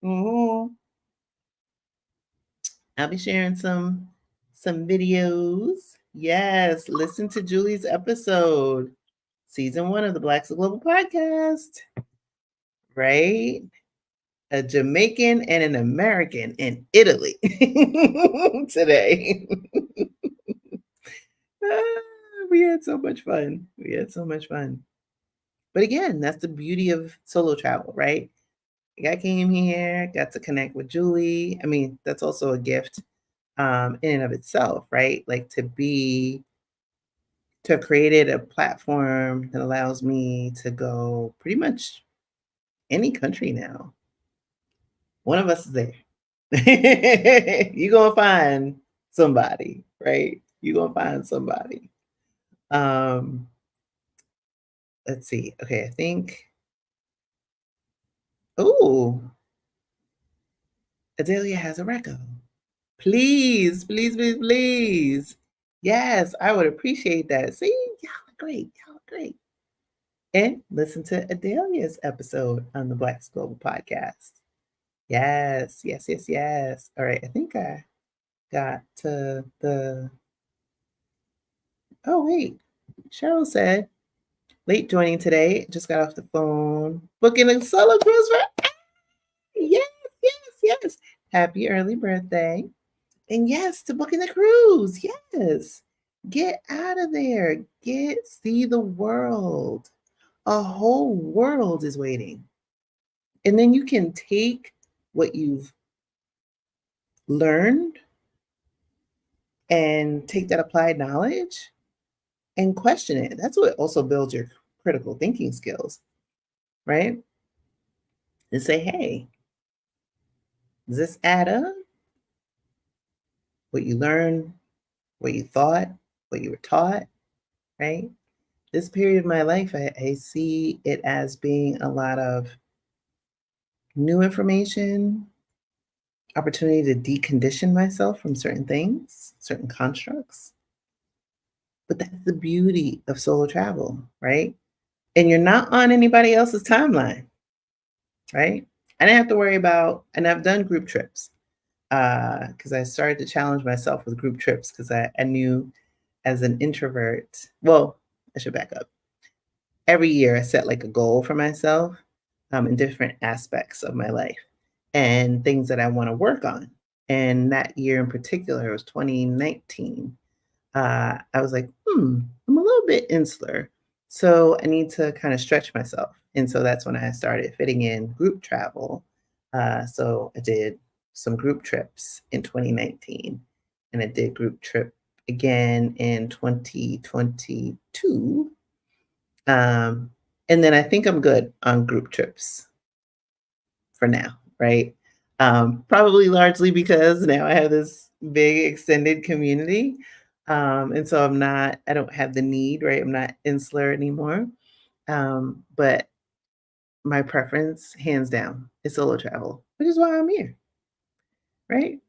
Mhm. I'll be sharing some videos. Yes, listen to Julie's episode, season 1 of the Blaxitglobal podcast, right? A Jamaican and an American in Italy today. Ah, we had so much fun. We had so much fun. But again, that's the beauty of solo travel, right? Like, I came here, got to connect with Julie. I mean, that's also a gift in and of itself, right? Like, to have created a platform that allows me to go pretty much any country now. One of us is there. You gonna find somebody, right? You gonna find somebody. Um, let's see. Okay, I think. Oh, Adelia has a record. Please, please, please, please. Yes, I would appreciate that. See, y'all are great. Y'all are great. And listen to Adelia's episode on the Black Global podcast. Yes. All right, I think I got to the. Oh, wait. Cheryl said, late joining today. Just got off the phone. Booking a solo cruise for. Yes, yes. Happy early birthday. And yes, to booking the cruise. Yes. Get out of there. See the world. A whole world is waiting. And then you can take what you've learned and take that applied knowledge and question it. That's what also builds your critical thinking skills, right? And say, hey, does this add up? What you learned, what you thought, what you were taught, right? This period of my life, I see it as being a lot of new information, opportunity to decondition myself from certain things, certain constructs. But that's the beauty of solo travel, right? And you're not on anybody else's timeline, right? I didn't have to worry about, and I've done group trips. because I started to challenge myself with group trips because I knew as an introvert, well, I should back up. Every year I set like a goal for myself in different aspects of my life and things that I want to work on. And that year in particular, it was 2019. I was like, I'm a little bit insular. So I need to kind of stretch myself. And so that's when I started fitting in group travel. So I did some group trips in 2019, and I did group trip again in 2022. Um, and then I think I'm good on group trips for now, right? Probably largely because now I have this big extended community. And so I don't have the need, right? I'm not insular anymore. But my preference, hands down, is solo travel, which is why I'm here, right?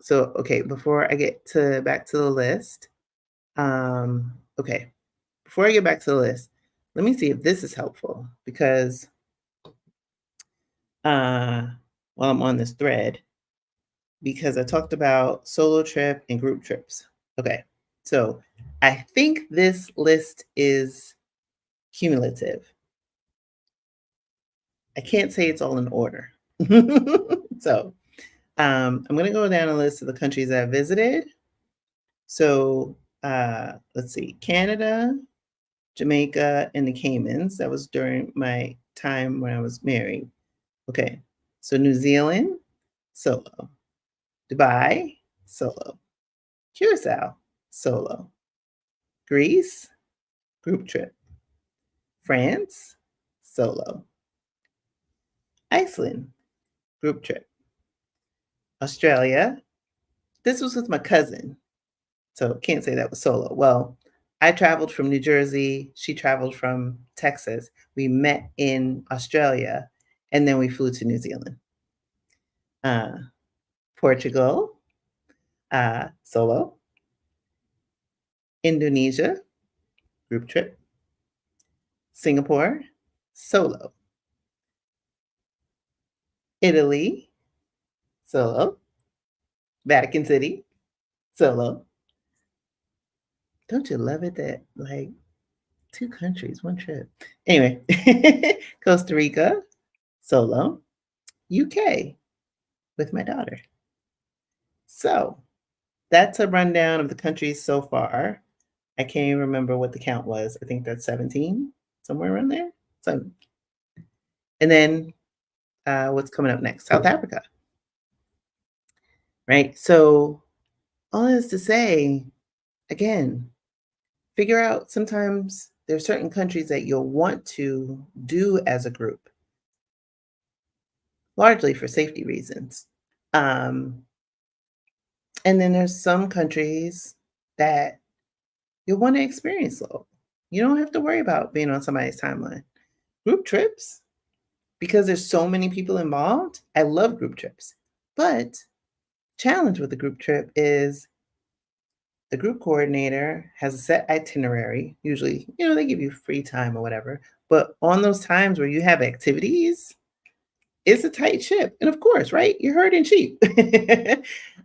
So okay, before I get to back to the list, okay, before I get back to the list, let me see if this is helpful because uh while I'm on this thread, because I talked about solo trip and group trips. Okay. So I think this list is cumulative. I can't say it's all in order. So I'm going to go down a list of the countries I visited. So let's see, Canada, Jamaica, and the Caymans. That was during my time when I was married. Okay. So New Zealand, solo. Dubai, solo. Curacao, solo. Greece, group trip. France, solo. Iceland, group trip. Australia, this was with my cousin, so can't say that was solo. Well, I traveled from New Jersey, she traveled from Texas. We met in Australia, and then we flew to New Zealand. Uh, Portugal, solo. Indonesia, group trip. Singapore, solo. Italy, solo. Vatican City, solo. Don't you love it that like 2 countries, 1 trip? Anyway, Costa Rica, solo. UK with my daughter. So, that's a rundown of the countries so far. I can't even remember what the count was. I think that's 17, somewhere around there. So and then, what's coming up next? South Africa, right? So, all this to say, again, figure out sometimes there's certain countries that you'll want to do as a group, largely for safety reasons. Um, and then there's some countries that you'll want to experience solo. You don't have to worry about being on somebody's timeline. Group trips, because there's so many people involved, I love group trips. But challenge with the group trip is the group coordinator has a set itinerary. Usually, they give you free time or whatever. But on those times where you have activities, it's a tight ship. And of course, right? You're herding sheep.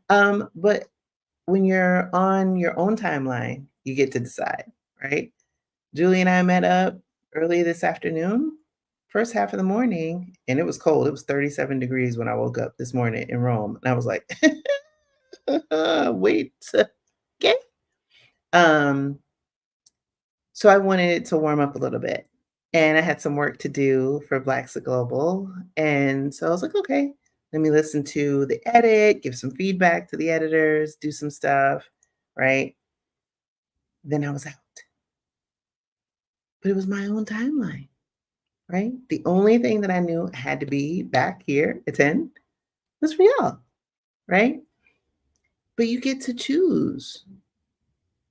But when you're on your own timeline, you get to decide, right? Julie and I met up early this afternoon, first half of the morning, and it was cold. It was 37 degrees when I woke up this morning in Rome. And I was like, wait, okay. So I wanted it to warm up a little bit. And I had some work to do for Blaxitglobal. And so I was like, okay, let me listen to the edit, give some feedback to the editors, do some stuff, right? Then I was out. But it was my own timeline, right? The only thing that I knew I had to be back here at 10 was for y'all, right? But you get to choose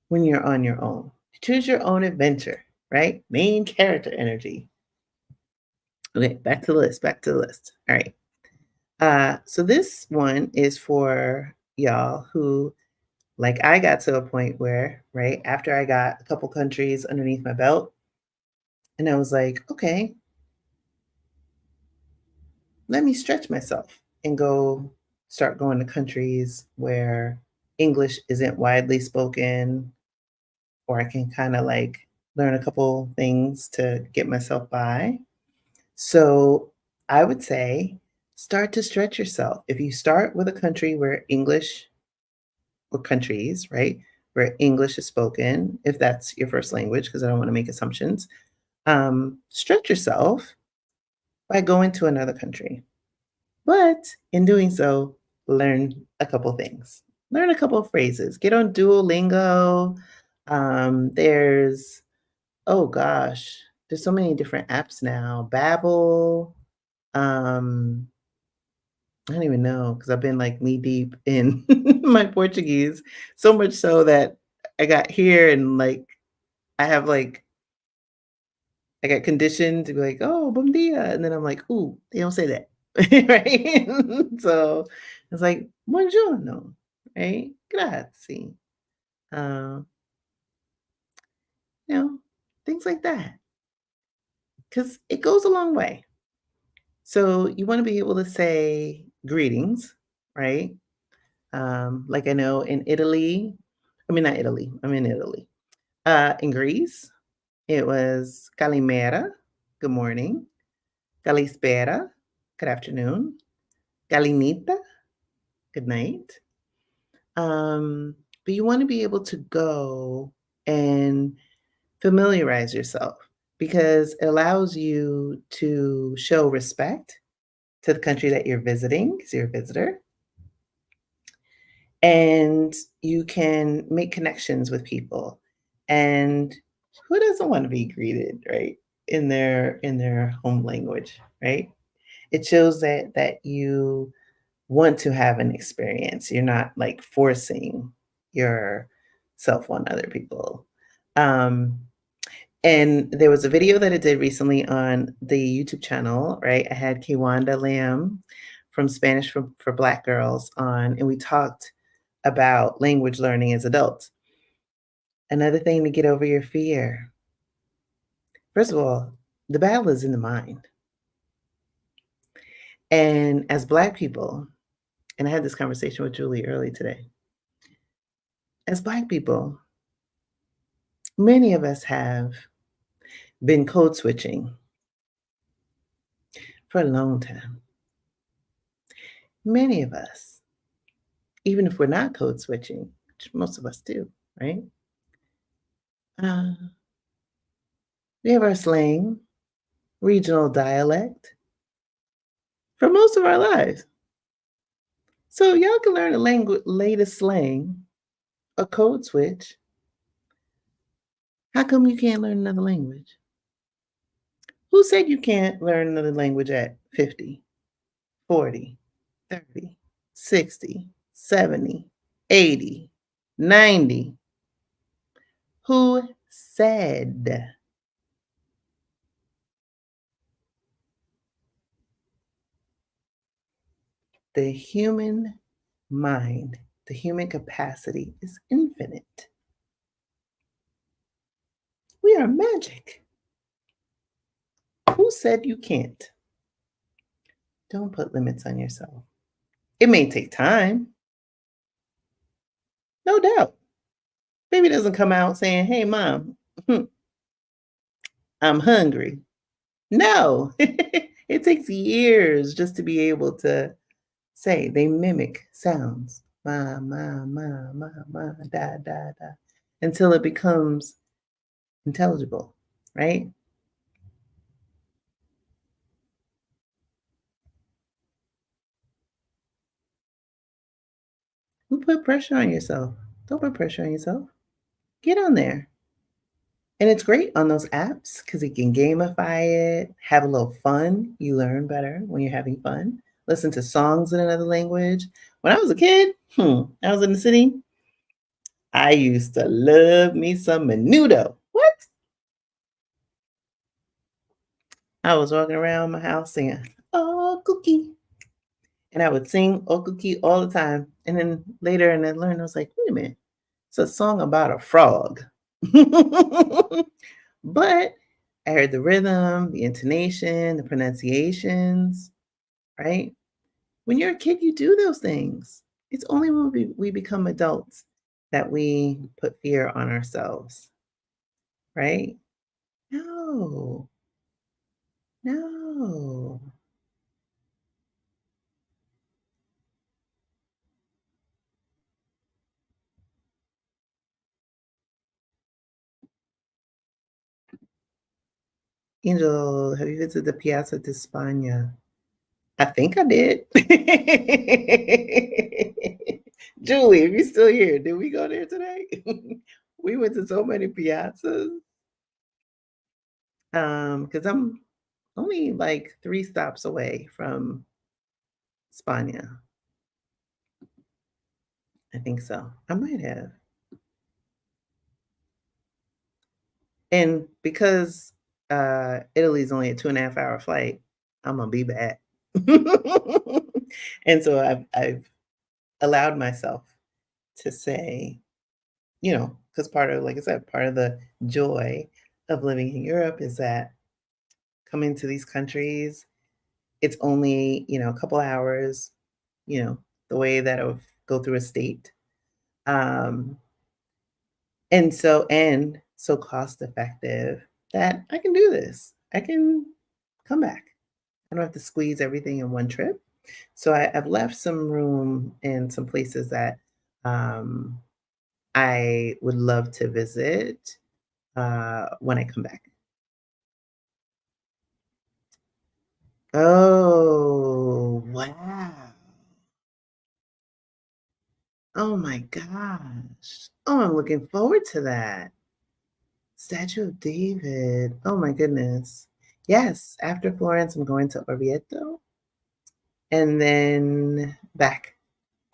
when you're on your own. You choose your own adventure, right? Main character energy. Okay, back to the list, back to the list. All right. So this one is for y'all who, like I got to a point where, right, after I got a couple countries underneath my belt, and I was like, okay, let me stretch myself and go start going to countries where English isn't widely spoken, or I can kind of like learn a couple things to get myself by. So I would say start to stretch yourself. If you start with a country where English, or countries, right, where English is spoken, if that's your first language, because I don't want to make assumptions, stretch yourself by going to another country. But in doing so, learn a couple things. Learn a couple of phrases. Get on Duolingo. There's, oh gosh, there's so many different apps now. Babbel. Um, I don't even know because I've been like knee deep in my Portuguese, so much so that I got here and like I have like I got conditioned to be like, "Oh, bom dia," and then I'm like, "Ooh, they don't say that." Right? So, it's like, "Buongiorno," right? "Grazie." Uh, you know, things like that, because it goes a long way. So, you wanna be able to say greetings, right? Like I know in Italy, I mean, not Italy, I'm in Italy. In Greece, it was "Kalimera," good morning. "Kalispera," good afternoon. "Kalinita," good night. But you want to be able to go and familiarize yourself because it allows you to show respect to the country that you're visiting because you're a visitor, and you can make connections with people. And who doesn't want to be greeted, right? In their home language, right? It shows that you want to have an experience. You're not like forcing yourself on other people. Um, and there was a video that I did recently on the YouTube channel, right? I had Kiwanda Lamb from Spanish for Black Girls on, and we talked about language learning as adults. Another thing to get over your fear. First of all, the battle is in the mind. And as Black people, and I had this conversation with Julie early today, as Black people, many of us have been code switching for a long time. Many of us, even if we're not code switching, which most of us do, right? Uh, we have our slang, regional dialect for most of our lives. So y'all can learn the language, latest slang, a code switch. How come you can't learn another language? Who said you can't learn another language at 50, 40, 30, 60, 70, 80, 90? Who said? The human mind, the human capacity is infinite. We are magic. Who said you can't? Don't put limits on yourself. It may take time, no doubt. Baby doesn't come out saying, "Hey, mom, I'm hungry." No, it takes years just to be able to say. They mimic sounds, ma, da, da, da, until it becomes intelligible, right? Who put pressure on yourself? Don't put pressure on yourself. Get on there. And it's great on those apps because you can gamify it, have a little fun. You learn better when you're having fun. Listen to songs in another language. When I was a kid, I was in the city. I used to love me some menudo. What? I was walking around my house singing, "Oh, cookie." And I would sing "Oh, cookie" all the time. And then later, and I learned, I was like, wait a minute, it's a song about a frog. But I heard the rhythm, the intonation, the pronunciations, right? When you're a kid, you do those things. It's only when we become adults that we put fear on ourselves, right? No, no. Angel, have you visited the Piazza di Spagna? I think I did. Julie, if you're still here, did we go there today? We went to so many piazzas. Because I'm only like 3 stops away from Spagna. I think so. I might have. And because, Italy's only a 2.5-hour flight, Imma be back. And so I've allowed myself to say, because part of, like I said, part of the joy of living in Europe is that coming to these countries, it's only, a couple hours, you know, the way that I would go through a state. Um, and so cost effective that I can do this. I can come back. I don't have to squeeze everything in one trip. So I've left some room in some places that um, I would love to visit when I come back. Oh, wow. Oh my gosh. Oh, I'm looking forward to that. Statue of David. Oh my goodness. Yes, after Florence, I'm going to Orvieto and then back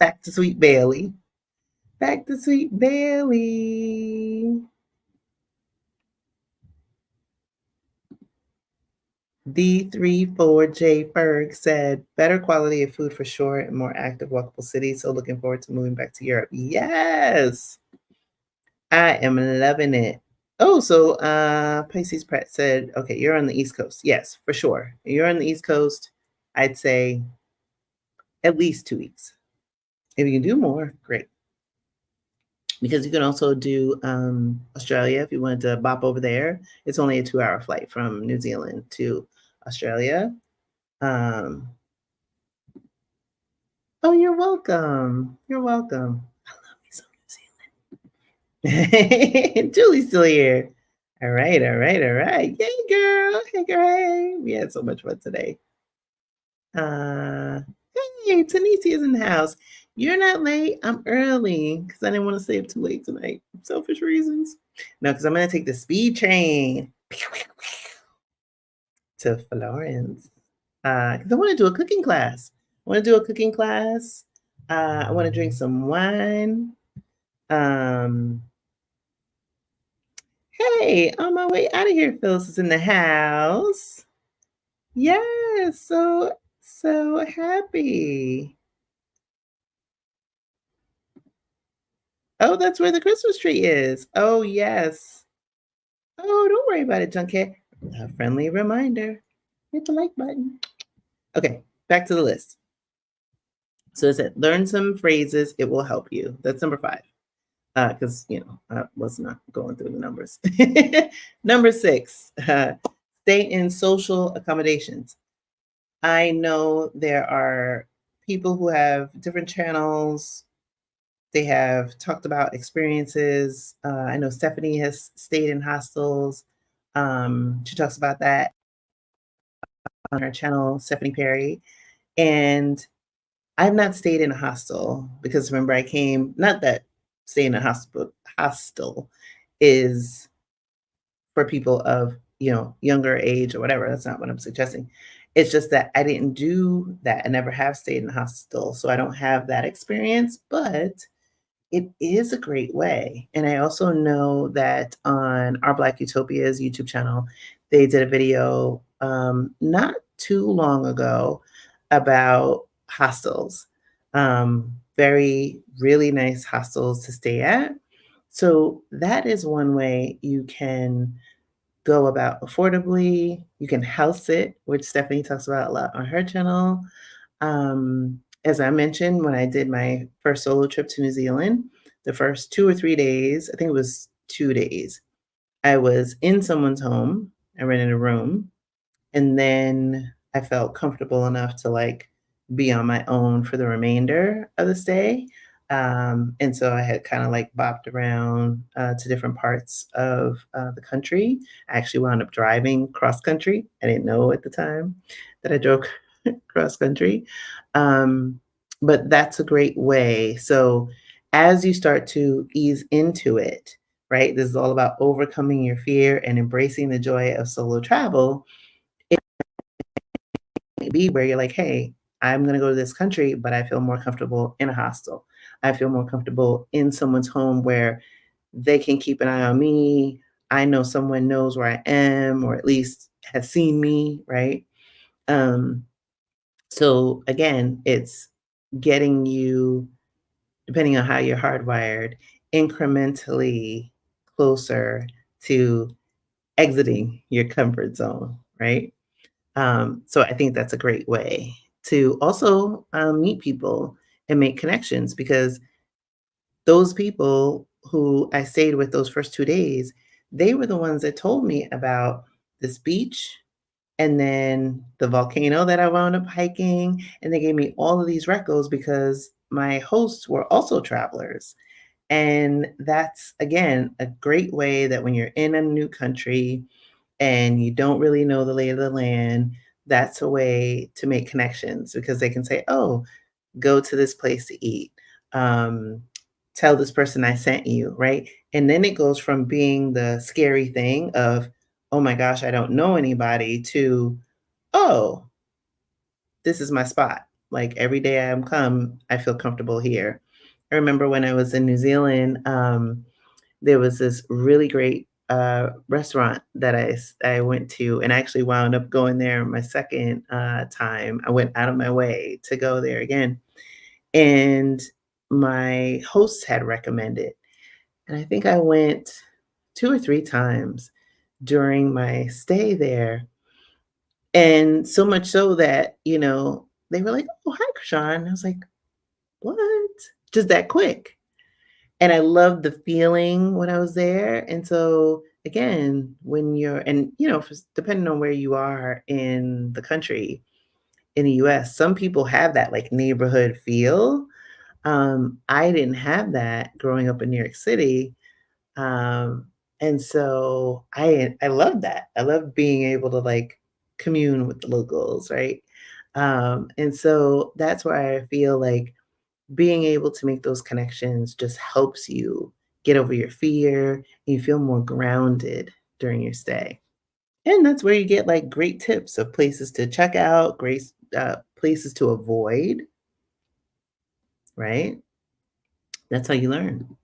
to Sweet Bailey. Back to Sweet Bailey. D34J Ferg said, better quality of food for sure and more active, walkable cities. So looking forward to moving back to Europe. Yes, I am loving it. Oh, so Pisces Pratt said, okay, you're on the East Coast. Yes, for sure. You're on the East Coast. I'd say at least 2 weeks. If you can do more, great. Because you can also do Australia if you wanted to bop over there. It's only a 2-hour flight from New Zealand to Australia. Um, oh, you're welcome. You're welcome. I love me some New Zealand. Julie's still here. All right, all right, all right. Yay, girl. Hey, girl. Hey. We had so much fun today. Uh, hey, Tanisha is in the house. You're not late. I'm early because I didn't want to stay up too late tonight. Selfish reasons. No, because I'm going to take the speed train to Florence. Because I want to do a cooking class. I want to do a cooking class. I want to drink some wine. Um, hey, on my way out of here, Phyllis is in the house. Yes, so happy. Oh, that's where the Christmas tree is. Oh, yes. Oh, don't worry about it, Junket. A friendly reminder. Hit the like button. Okay, back to the list. So it said, learn some phrases. It will help you. That's number 5. Because, I was not going through the numbers. Number 6, stay in social accommodations. I know there are people who have different channels. They have talked about experiences. I know Stephanie has stayed in hostels. She talks about that on her channel, Stephanie Perry. And I've not stayed in a hostel because remember I came, not that staying in a hostel is for people of, younger age or whatever. That's not what I'm suggesting. It's just that I didn't do that. I never have stayed in a hostel, so I don't have that experience, but it is a great way. And I also know that on our Black Utopia's YouTube channel, they did a video not too long ago about hostels. Very, really nice hostels to stay at. So that is one way you can go about affordably. You can house it, which Stephanie talks about a lot on her channel. As I mentioned, when I did my first solo trip to New Zealand, the first 2 or 3 days, I think it was 2 days, I was in someone's home. I rented a room, and then I felt comfortable enough to, like, be on my own for the remainder of the stay, and so I had kinda, like, bopped around, to different parts of, the country. I actually wound up driving cross country. I didn't know at the time that I drove cross country, um, but that's a great way. So, as you start to ease into it, right, this is all about overcoming your fear and embracing the joy of solo travel, be where you're like, "Hey, I'm gonna go to this country, but I feel more comfortable in a hostel. I feel more comfortable in someone's home where they can keep an eye on me. I know someone knows where I am or at least has seen me," right? Um, so again, it's getting you, depending on how you're hardwired, incrementally closer to exiting your comfort zone, right? So I think that's a great way to also meet people and make connections because those people who I stayed with those first 2 days, they were the ones that told me about this beach and then the volcano that I wound up hiking. And they gave me all of these recos because my hosts were also travelers. And that's, again, a great way that when you're in a new country, and you don't really know the lay of the land, that's a way to make connections because they can say, "Oh, go to this place to eat. Um, Tell this person I sent you," right? And then it goes from being the scary thing of, "Oh my gosh, I don't know anybody," to, "Oh, this is my spot. Like every day I'm come, I feel comfortable here." I remember when I was in New Zealand, there was this really great, restaurant that I went to, and I actually wound up going there my second, time. I went out of my way to go there again, and my host had recommended, and I think I went 2 or 3 times during my stay there, and so much so that, they were like, "Oh, hi, Krishan." I was like, "What?" Just that quick. And I loved the feeling when I was there, and so, again, when you're and, depending on where you are in the country, in the US, some people have that, like, neighborhood feel. I didn't have that growing up in New York City, and so I love that. I love being able to, like, commune with the locals, right? And so that's why I feel like being able to make those connections just helps you get over your fear, and you feel more grounded during your stay. And that's where you get, like, great tips of places to check out, great, places to avoid, right? That's how you learn.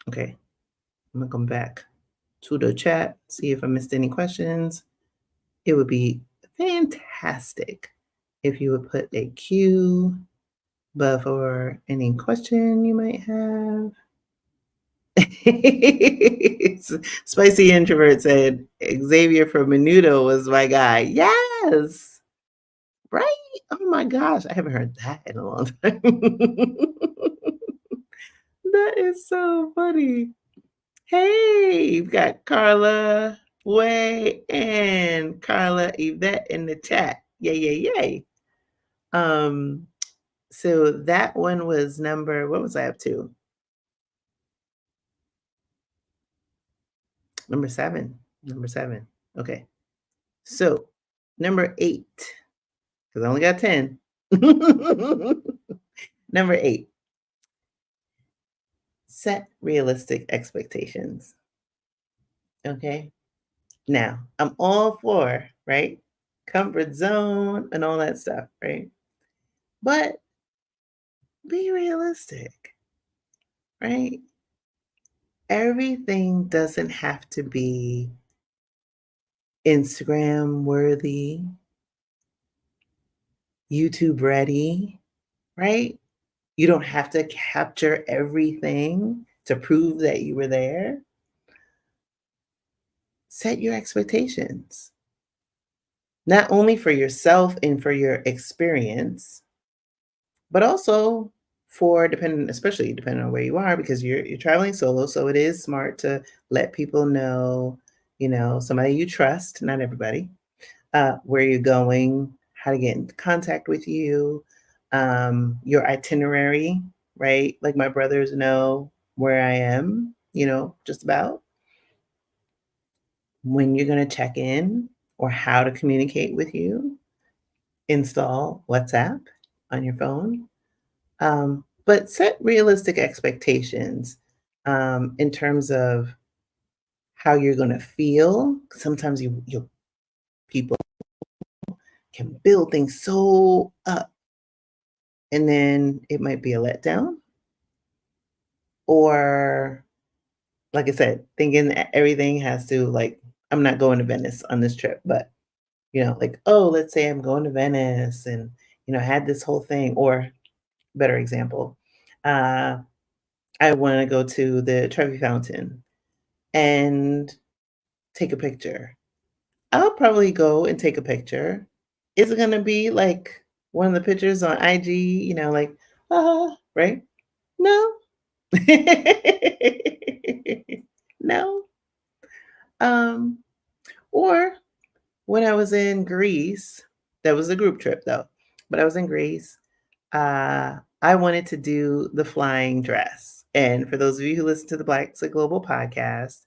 Okay, I'm gonna come back to the chat, see if I missed any questions. It would be fantastic if you would put a Q before any question you might have. Spicy introvert said Xavier from Menudo was my guy. Yes, right? Oh my gosh, I haven't heard that in a long time. That is so funny. Hey, you've got Carla, Way, and Carla Yvette in the chat. Yay, yay, yay. Um, so that one was what was I up to? Number 7. Number 7. Okay. So number 8, because I only got 10. Number 8, set realistic expectations. Okay. Now, I'm all for, right? Comfort zone and all that stuff, right? But be realistic, right? Everything doesn't have to be Instagram worthy, YouTube ready, right? You don't have to capture everything to prove that you were there. Set your expectations, not only for yourself and for your experience, but also for depending especially depending on where you are because you're traveling solo, so it is smart to let people know, somebody you trust, not everybody, where you're going, how to get in contact with you, your itinerary, right? Like my brothers know where I am, just about when you're going to check in or how to communicate with you. Install WhatsApp on your phone. But set realistic expectations in terms of how you're going to feel. Sometimes people can build things so up, and then it might be a letdown, or like I said, thinking that everything has to like I'm not going to Venice on this trip, but like oh, let's say I'm going to Venice, and I had this whole thing, or better example, uh, I want to go to the Trevi Fountain and take a picture. I'll probably go and take a picture. Is it gonna be like one of the pictures on IG, like, right? No. No. Um, or when I was in Greece, that was a group trip though, but I was in Greece, I wanted to do the flying dress. And for those of you who listen to the Blacksit Global podcast,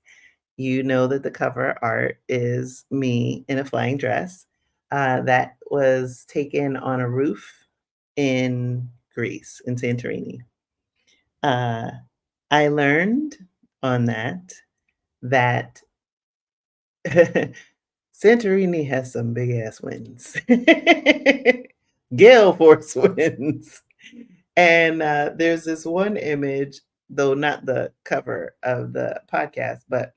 you know that the cover art is me in a flying dress that was taken on a roof in Greece, in Santorini. Uh, I learned on that Santorini has some big ass winds, gale force winds. And there's this one image, though not the cover of the podcast, but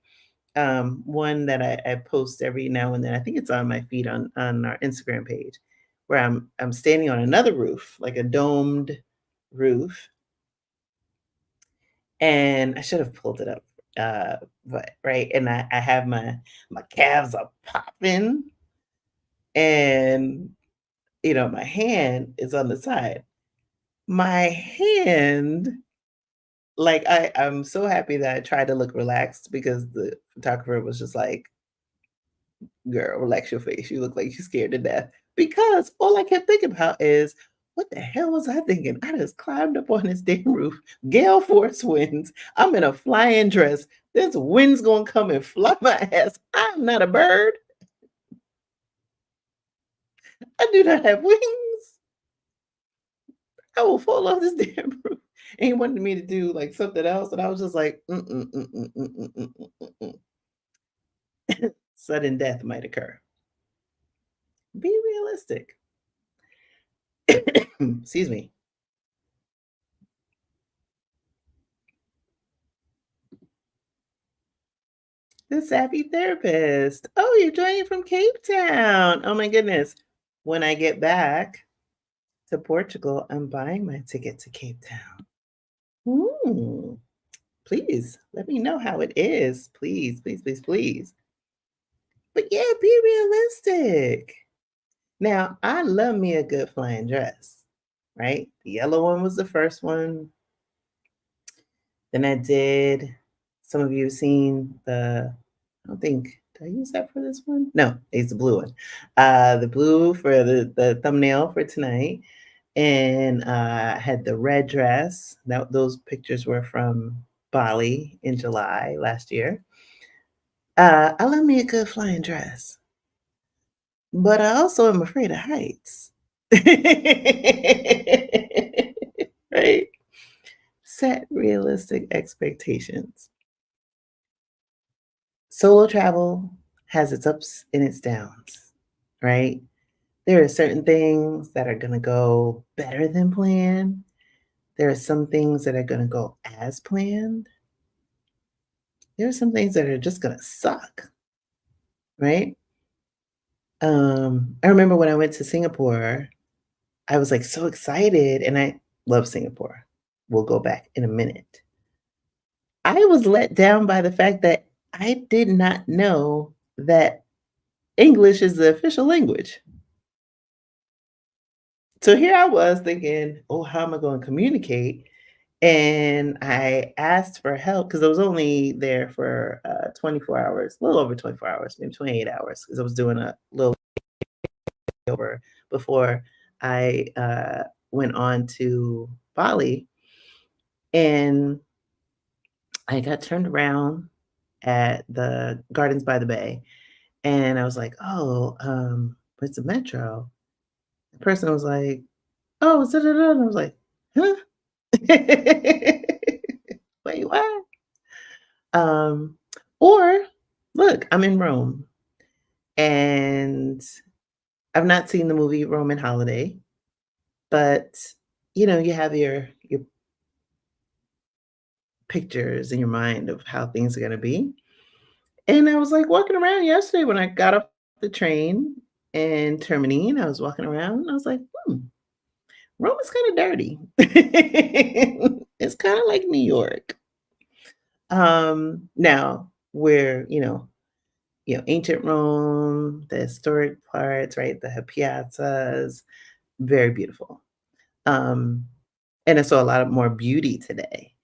one that I post every now and then. I think it's on my feed on our Instagram page, where I'm standing on another roof, like a domed roof, and I should have pulled it up, but right, and I have my calves are popping, and my hand is on the side. My hand, like I'm so happy that I tried to look relaxed because the photographer was just like, girl, relax your face. You look like you're scared to death. Because all I kept thinking about is, what the hell was I thinking? I just climbed up on this damn roof, gale force winds. I'm in a flying dress. This wind's gonna come and fly my ass. I'm not a bird. I do not have wings. I will fall off this damn roof. And he wanted me to do like something else, and I was just like, sudden death might occur. Be realistic. Excuse me. The Savvy Therapist. Oh, you're joining from Cape Town. Oh my goodness. When I get back to Portugal, I'm buying my ticket to Cape Town. Ooh, please let me know how it is. Please, please, please, please. But yeah, be realistic. Now, I love me a good flying dress, right? The yellow one was the first one. Then I did, some of you have seen I don't think, did I use that for this one? No, it's the blue one. The blue for the thumbnail for tonight. And I had the red dress. Those pictures were from Bali in July last year. I love me a good flying dress, but I also am afraid of heights. Right? Set realistic expectations. Solo travel has its ups and its downs, right? There are certain things that are going to go better than planned. There are some things that are going to go as planned. There are some things that are just going to suck, right? I remember when I went to Singapore, I was like so excited, and I love Singapore. We'll go back in a minute. I was let down by the fact that I did not know that English is the official language. So here I was thinking, "Oh, how am I gonna communicate?" And I asked for help because I was only there for, 24 hours, a little over 24 hours, maybe 28 hours, because I was doing a little over before I, went on to Bali, and I got turned around at the Gardens by the Bay, and I was like, "Oh, where's the metro?" The person was like, "Oh, da da da," and I was like, "Huh? Wait, what?" Um, or look, I'm in Rome, and I've not seen the movie Roman Holiday, but, you have your pictures in your mind of how things are gonna be, and I was, like, walking around yesterday when I got off the train in Termini, and I was walking around, and I was like, "Hmm, Rome is kinda dirty." It's kinda like New York. Now where, ancient Rome, the historic parts, right? The piazzas, very beautiful. Um, and I saw a lot of more beauty today.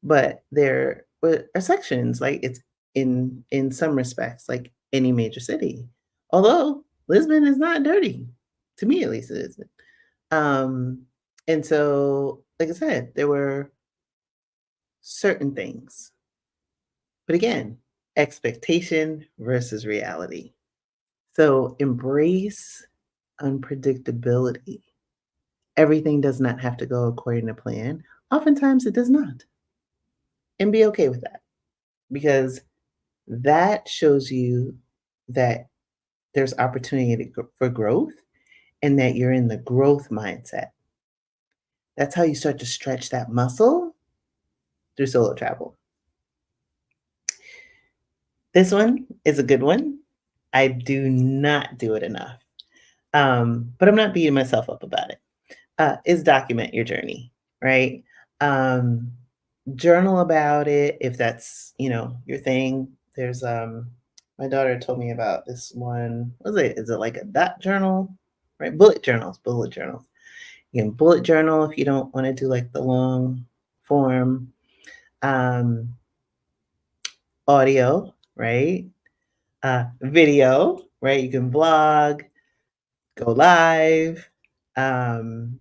But there are sections like it's in some respects like any major city. Although Lisbon is not dirty, to me at least it isn't. Um, and so, like I said, there were certain things. But again, expectation versus reality. So embrace unpredictability. Everything does not have to go according to plan. Oftentimes it does not. And be okay with that because that shows you that there's opportunity for growth and that you're in the growth mindset. That's how you start to stretch that muscle through solo travel. This one is a good one. I do not do it enough. But I'm not beating myself up about it. Is document your journey, right? Um, Journal about it if that's, your thing. There's my daughter told me about this one. What is it? Is it like a dot journal? Right? Bullet journals, bullet journals. You can bullet journal if you don't want to do like the long form. Um, Audio, right? Video, right? You can vlog, go live. Um,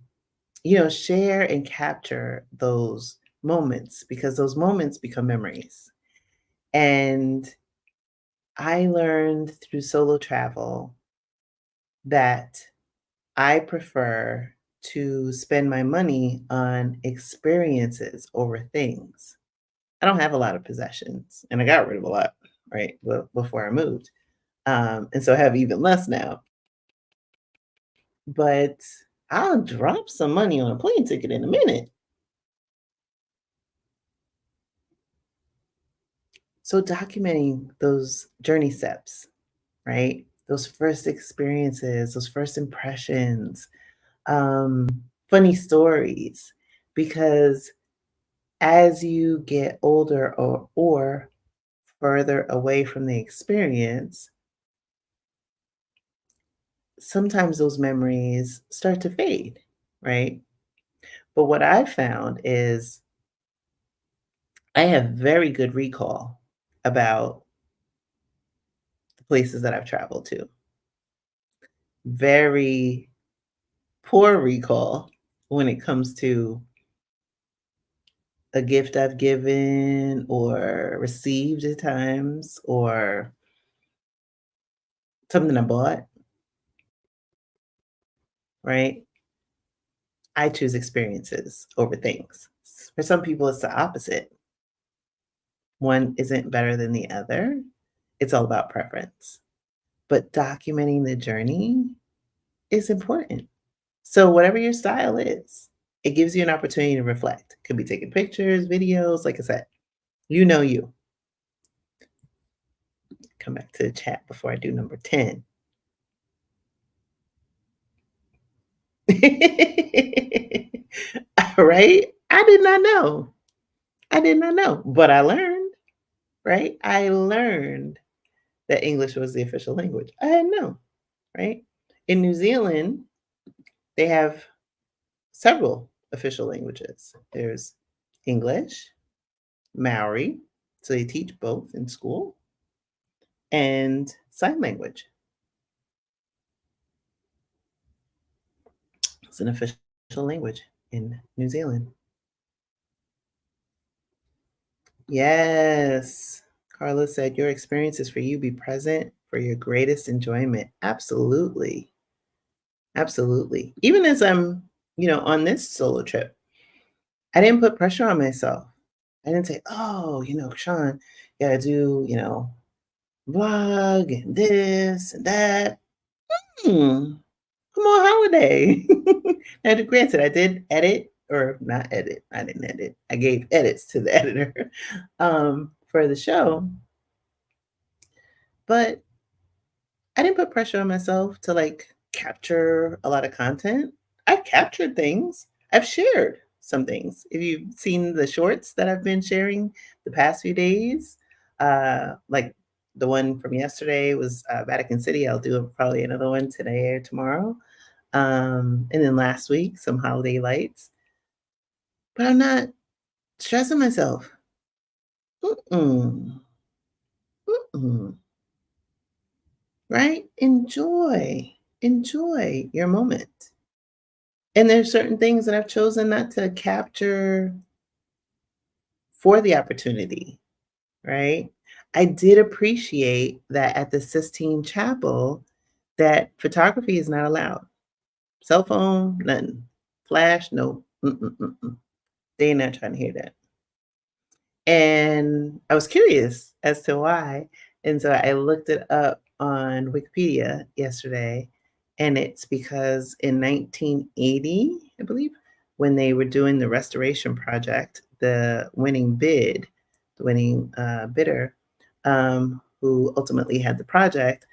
share and capture those moments because those moments become memories. And I learned through solo travel that I prefer to spend my money on experiences over things. I don't have a lot of possessions, and I got rid of a lot, right, before I moved. And so I have even less now. But I'll drop some money on a plane ticket in a minute. So documenting those journey steps, right? Those first experiences, those first impressions, um, funny stories, because as you get older or further away from the experience, sometimes those memories start to fade, right? But what I've found is I have very good recall about the places that I've traveled to. Very poor recall when it comes to a gift I've given or received at times or something I bought, right? I choose experiences over things. For some people, it's the opposite. One isn't better than the other. It's all about preference. But documenting the journey is important. So, whatever your style is, it gives you an opportunity to reflect. Could be taking pictures, videos, like I said, you know you. Come back to the chat before I do number 10. Right? I did not know. I did not know, but I learned, right? I learned that English was the official language. I didn't know, right? In New Zealand, they have several official languages. There's English, Maori, so they teach both in school, and sign language. It's an official language in New Zealand. Yes. Carla said, your experience is for you. Be present for your greatest enjoyment. Absolutely. Absolutely. Even as I'm, on this solo trip, I didn't put pressure on myself. I didn't say, oh, Sean, you gotta do, vlog and this and that. Hmm. Come on, holiday. Now, granted, I did edit, or not edit. I didn't edit. I gave edits to the editor for the show, but I didn't put pressure on myself to like capture a lot of content. I've captured things. I've shared some things. If you've seen the shorts that I've been sharing the past few days, like the one from yesterday was Vatican City. I'll do probably another one today or tomorrow. And then last week, some holiday lights. But I'm not stressing myself. Mm-mm. Mm-mm. Right? Enjoy your moment. And there's certain things that I've chosen not to capture for the opportunity, right? I did appreciate that at the Sistine Chapel, that photography is not allowed. Cell phone, nothing. Flash, no. Mm-mm-mm-mm. They not trying to hear that. And I was curious as to why. And so I looked it up on Wikipedia yesterday, and it's because in 1980, I believe, when they were doing the restoration project, the winning bidder, who ultimately had the project,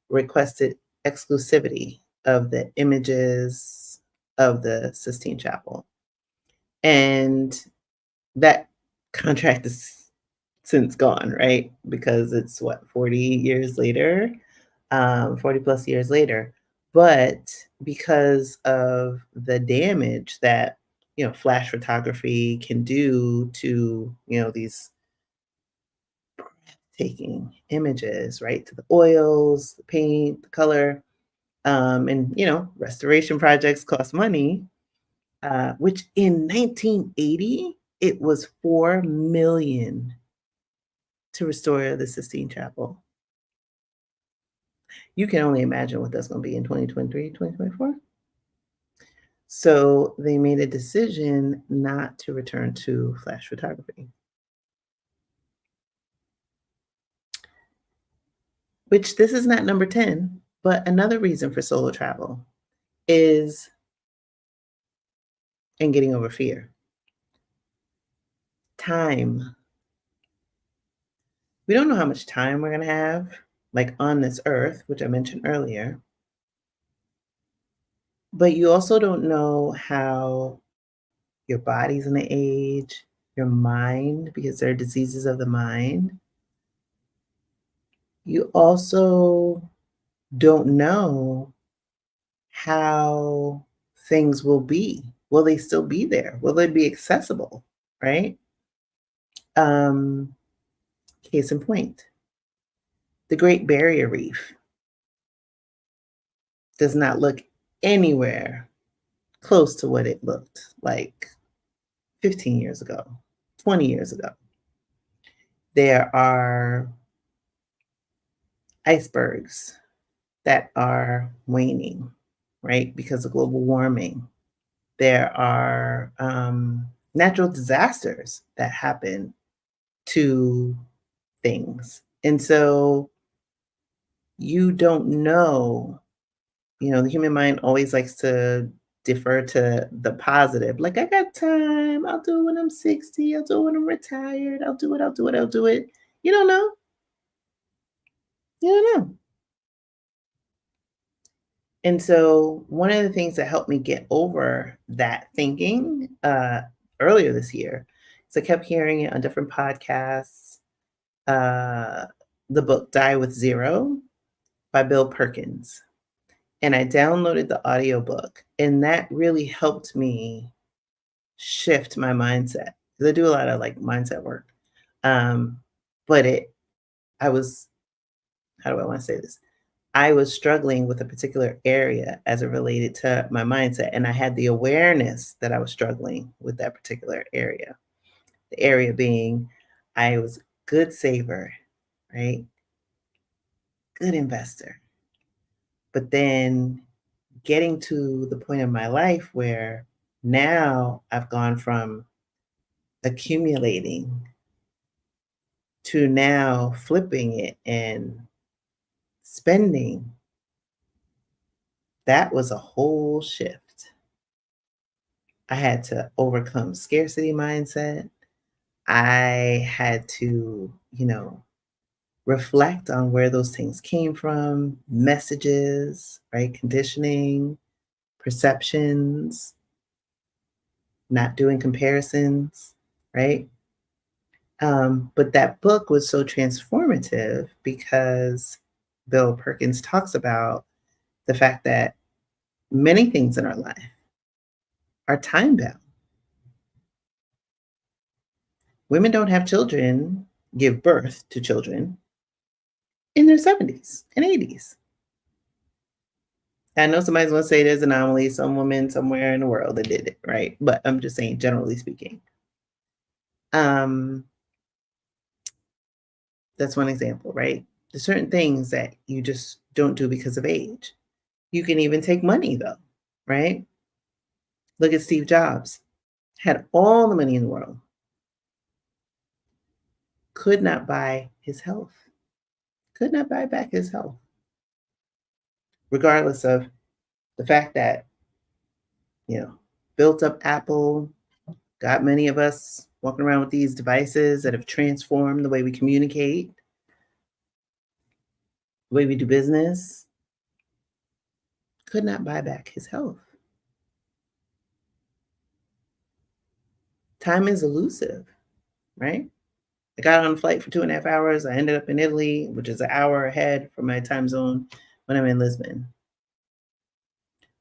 requested exclusivity of the images of the Sistine Chapel. And that contract is since gone, right? Because it's what, 40 years later, 40 plus years later. But because of the damage that, flash photography can do to, these taking images, right? To the oils, the paint, the color, and, restoration projects cost money, which in 1980, it was 4 million to restore the Sistine Chapel. You can only imagine what that's going to be in 2023, 2024. So they made a decision not to return to flash photography, which this is not number 10, but another reason for solo travel is in getting over fear. Time. We don't know how much time we're going to have, like on this earth, which I mentioned earlier, but you also don't know how your body's gonna age, your mind, because there are diseases of the mind. You also don't know how things will be. Will they still be there? Will they be accessible? Right? Um, Case in point, the Great Barrier Reef does not look anywhere close to what it looked like 15 years ago, 20 years ago. There are icebergs that are waning, right? Because of global warming. There are natural disasters that happen to things. And so you don't know, the human mind always likes to defer to the positive. Like, I got time. I'll do it when I'm 60. I'll do it when I'm retired. I'll do it. You don't know. You don't know. And so one of the things that helped me get over that thinking earlier this year is I kept hearing it on different podcasts. Uh, the book Die with Zero by Bill Perkins. And I downloaded the audiobook. And that really helped me shift my mindset. 'Cause I do a lot of, like, mindset work. Um, but I was how do I wanna say this? I was struggling with a particular area as it related to my mindset, and I had the awareness that I was struggling with that particular area. The area being I was a good saver, right? Good investor. But then getting to the point in my life where now I've gone from accumulating to now flipping it and spending, that was a whole shift. I had to overcome scarcity mindset. I had to, reflect on where those things came from, messages, right? Conditioning, perceptions, not doing comparisons, right? But that book was so transformative because Bill Perkins talks about the fact that many things in our life are time bound. Women don't have children, give birth to children in their 70s and 80s. I know somebody's going to say there's an anomaly, some woman somewhere in the world that did it, right? But I'm just saying, generally speaking. Um, that's one example, right? There's certain things that you just don't do because of age. You can even take money, though, right? Look at Steve Jobs, had all the money in the world, could not buy his health, could not buy back his health, regardless of the fact that, you know, built up Apple, got many of us walking around with these devices that have transformed the way we communicate, the way we do business, could not buy back his health. Time is elusive, right? I got on a flight for 2.5 hours. I ended up in Italy, which is an hour ahead from my time zone when I'm in Lisbon.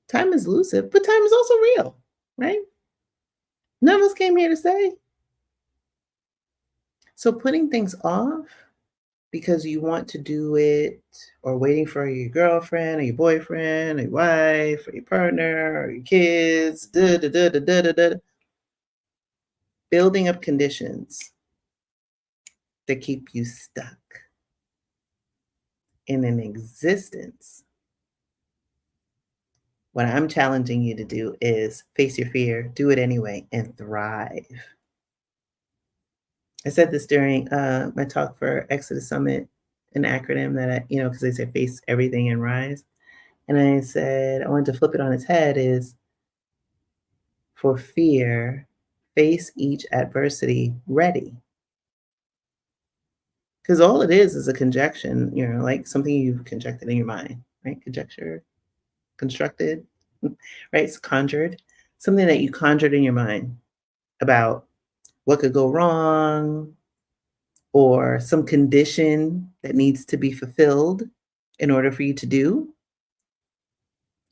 Time is elusive, but time is also real, right? None of us came here to stay. So putting things off because you want to do it or waiting for your girlfriend or your boyfriend or your wife or your partner or your kids, building up conditions that keep you stuck in an existence. What I'm challenging you to do is face your fear, do it anyway, and thrive. I said this during my talk for Exodus Summit, an acronym that because they say face everything and rise. And I said, I wanted to flip it on its head is for fear, face each adversity ready. Because all it is a conjecture, like something you've conjectured in your mind, right? Conjecture, constructed, right? It's conjured, something that you conjured in your mind about what could go wrong or some condition that needs to be fulfilled in order for you to do.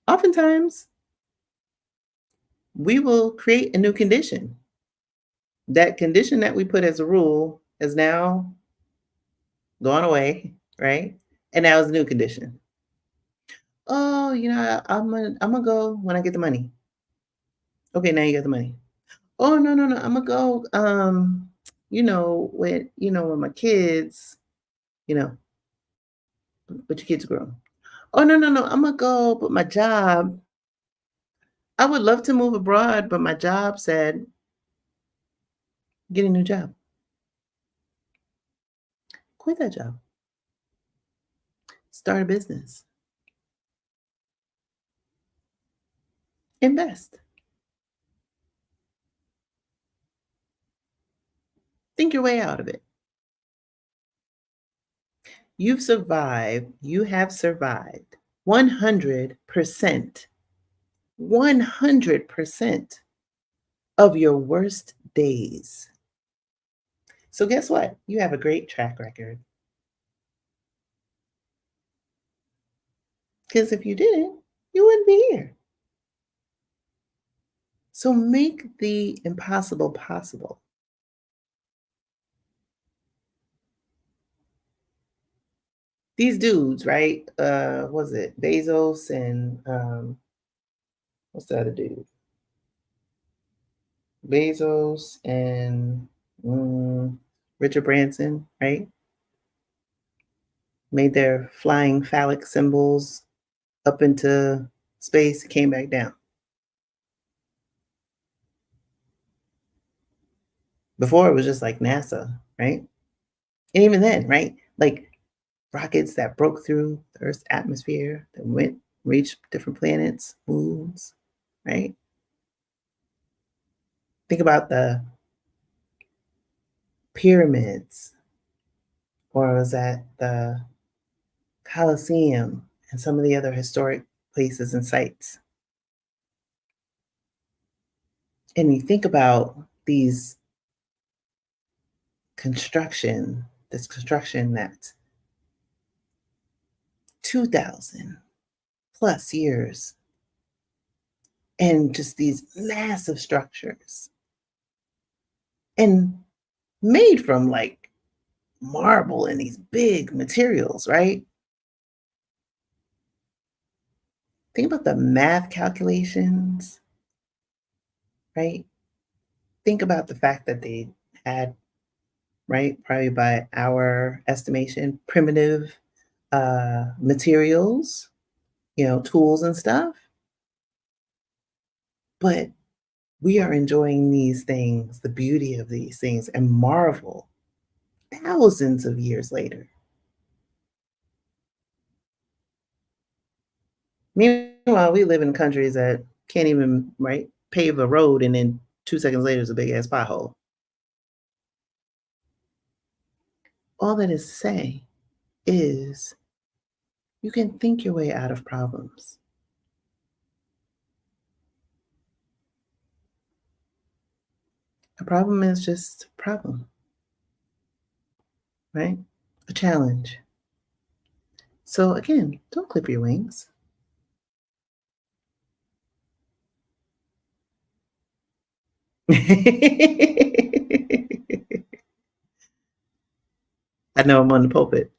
Oftentimes, we will create a new condition. That condition that we put as a rule has now gone away, right? And now it's a new condition. Oh, I'm gonna go when I get the money. Okay, now you got the money. Oh, no, no, no, I'm gonna go. When my kids, you know, but your kids grow. Oh, no, no, no, I'm gonna go, but my job. I would love to move abroad, but my job said, get a new job. Quit that job. Start a business. Invest. Think your way out of it. You've survived. You have survived 100%, 100% of your worst days. So guess what? You have a great track record. Because if you didn't, you wouldn't be here. So make the impossible possible. These dudes, right? Was it Bezos and what's the other dude? Bezos and Richard Branson, right? Made their flying phallic symbols up into space, came back down. Before it was just like NASA, right? And even then, right? Like rockets that broke through the Earth's atmosphere, that went, reached different planets, moons, right? Think about the pyramids, or was that the Colosseum and some of the other historic places and sites. And you think about these this construction that's 2,000 plus years, and just these massive structures and made from like marble and these big materials, right? Think about the math calculations, right? Think about the fact that they had, right, probably by our estimation, primitive materials, tools and stuff. But we are enjoying these things, the beauty of these things, and marvel thousands of years later. Meanwhile, we live in countries that can't even, right, pave a road, and then 2 seconds later, there's a big ass pothole. All that is to say is you can think your way out of problems. A problem is just a problem, right? A challenge. So again, don't clip your wings. I know I'm on the pulpit.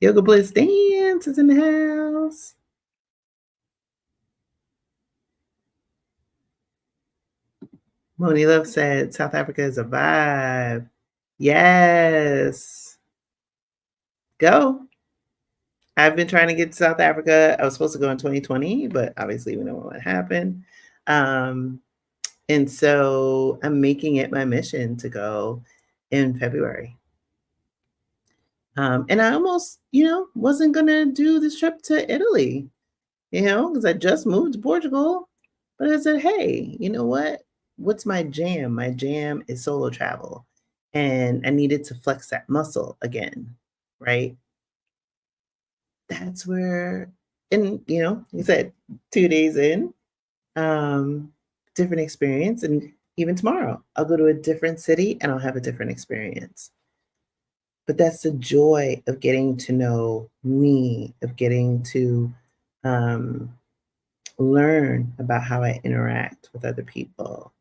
Yoga Bliss Dance is in the house. Moni Love said South Africa is a vibe. Yes. Go. I've been trying to get to South Africa. I was supposed to go in 2020, but obviously we know what happened. Um, and so I'm making it my mission to go in February. And I almost, wasn't gonna do this trip to Italy, because I just moved to Portugal. But I said, hey, you know what? What's my jam? My jam is solo travel. And I needed to flex that muscle again, right? That's where, and you said 2 days in, um, different experience. And even tomorrow, I'll go to a different city and I'll have a different experience. But that's the joy of getting to know me, of getting to um, learn about how I interact with other people.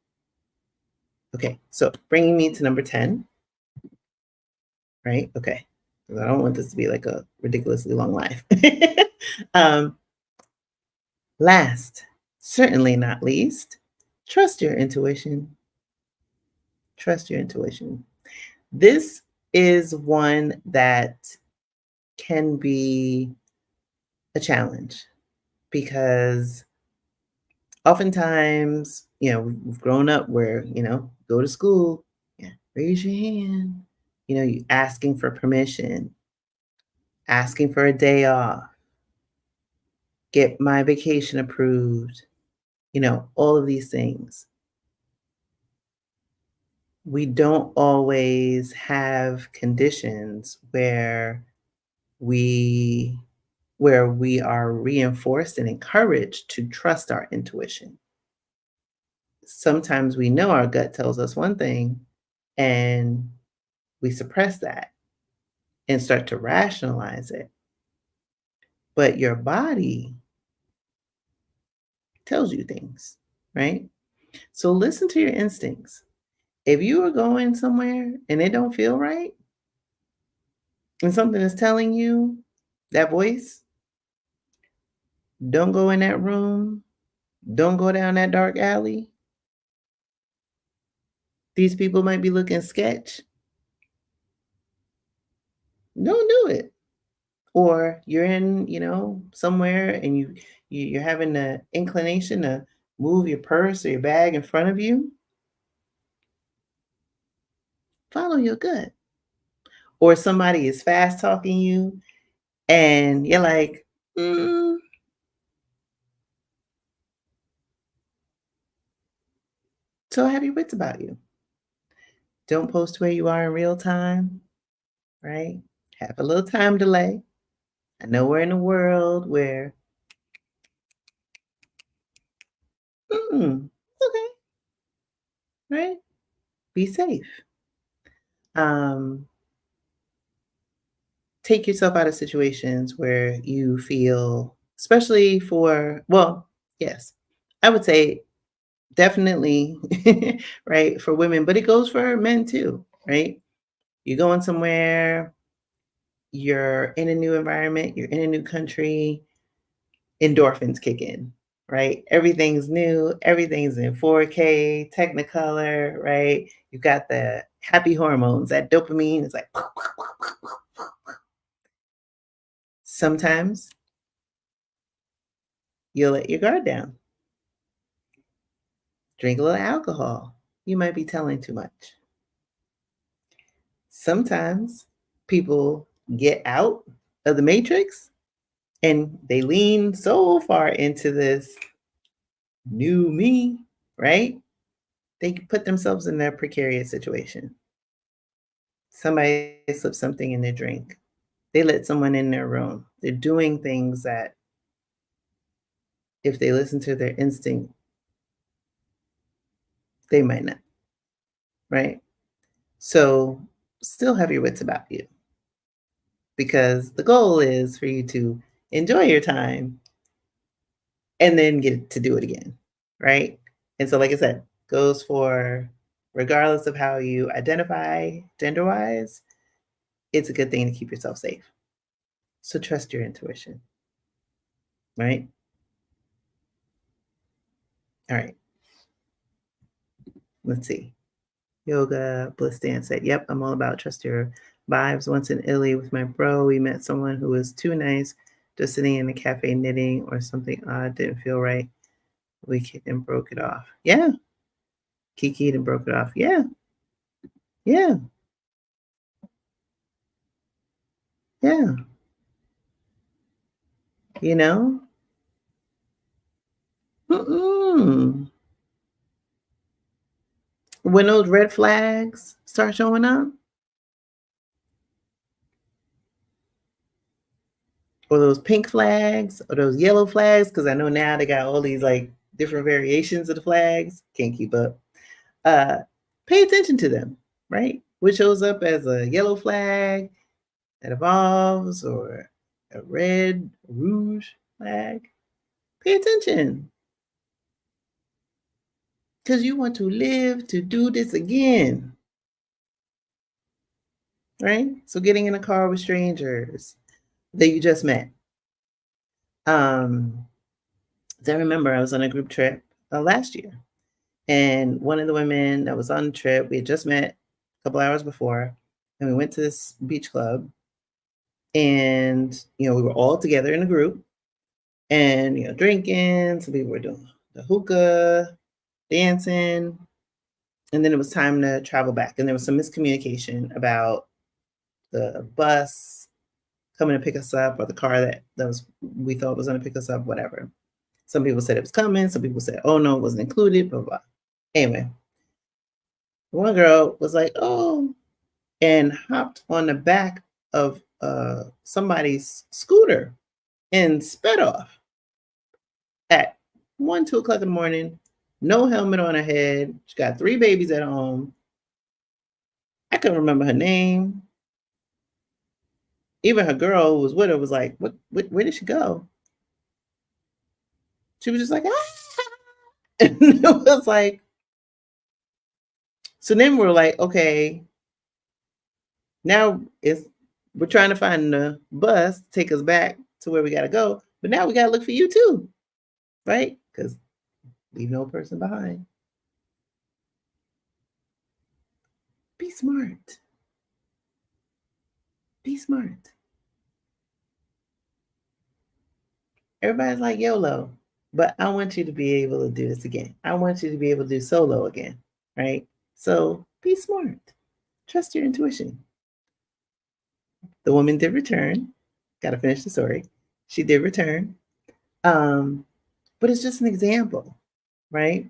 Okay, so bringing me to number 10, right? Okay, 'cause I don't want this to be like a ridiculously long life. um, Last, certainly not least, trust your intuition. Trust your intuition. This is one that can be a challenge because oftentimes, we've grown up where, go to school, yeah, raise your hand, you asking for permission, asking for a day off, get my vacation approved, all of these things. We don't always have conditions we where we are reinforced and encouraged to trust our intuition. Sometimes we know our gut tells us one thing and we suppress that and start to rationalize it. But your body tells you things. right? So listen to your instincts. If you are going somewhere and it don't feel right, and something is telling you that voice, don't go in that room, don't go down that dark alley. These people might be looking sketch. Don't do it. Or you're in, somewhere and you're having the inclination to move your purse or your bag in front of you, follow your gut. Or somebody is fast talking you and you're like, mm, so have your wits about you. Don't post where you are in real time, right? Have a little time delay. I know we're in a world where, okay, right? Be safe. Um, Take yourself out of situations where you feel, especially for, well, yes, I would say definitely, right, for women, but it goes for men too, right? You're going somewhere, you're in a new environment, you're in a new country, endorphins kick in, right? Everything's new, everything's in 4K, Technicolor, right? You've got the happy hormones, that dopamine is like, sometimes you'll let your guard down, drink a little alcohol. You might be telling too much. Sometimes people get out of the matrix and they lean so far into this new me, right? They put themselves in a precarious situation. Somebody slipped something in their drink. They let someone in their room. They're doing things that, if they listen to their instinct, they might not, right? So still have your wits about you, because the goal is for you to enjoy your time and then get to do it again, right? And so, like I said, goes for regardless of how you identify gender wise, it's a good thing to keep yourself safe. So trust your intuition, right? All right, let's see. Yoga Bliss Dan said, "Yep, I'm all about trust your vibes. Once in Italy with my bro, we met someone who was too nice, just sitting in a cafe knitting or something odd didn't feel right. We kicked and broke it off. Yeah, kikied and broke it off. Yeah, yeah, yeah. You know, mm-mm. When those red flags start showing up, or those pink flags, or those yellow flags, because I know now they got all these like different variations of the flags. Can't keep up. Uh, Pay attention to them, right? What shows up as a yellow flag that evolves, or a red rouge flag. Pay attention, because you want to live to do this again, right? So getting in a car with strangers that you just met. Um, I remember I was on a group trip last year, and one of the women that was on the trip, we had just met a couple hours before, and we went to this beach club, and we were all together in a group, and drinking. Some people were doing the hookah, dancing, and then it was time to travel back, and there was some miscommunication about the bus coming to pick us up, or the car that was we thought was going to pick us up, whatever. Some people said it was coming. Some people said, "Oh no, it wasn't included." Blah blah. Anyway, one girl was like, "Oh," and hopped on the back of somebody's scooter and sped off at 1, 2 o'clock in the morning. No helmet on her head. She got 3 babies at home. I couldn't remember her name. Even her girl who was with her was like, "What? Where did she go?" She was just like, "Ah." And it was like, so then we're like, okay, now we're trying to find the bus to take us back to where we got to go. But now we got to look for you too, right? Because leave no person behind. Be smart. Be smart. Everybody's like YOLO, but I want you to be able to do this again. I want you to be able to do solo again, right? So be smart. Trust your intuition. The woman did return. Got to finish the story. She did return. Um, but it's just an example, right?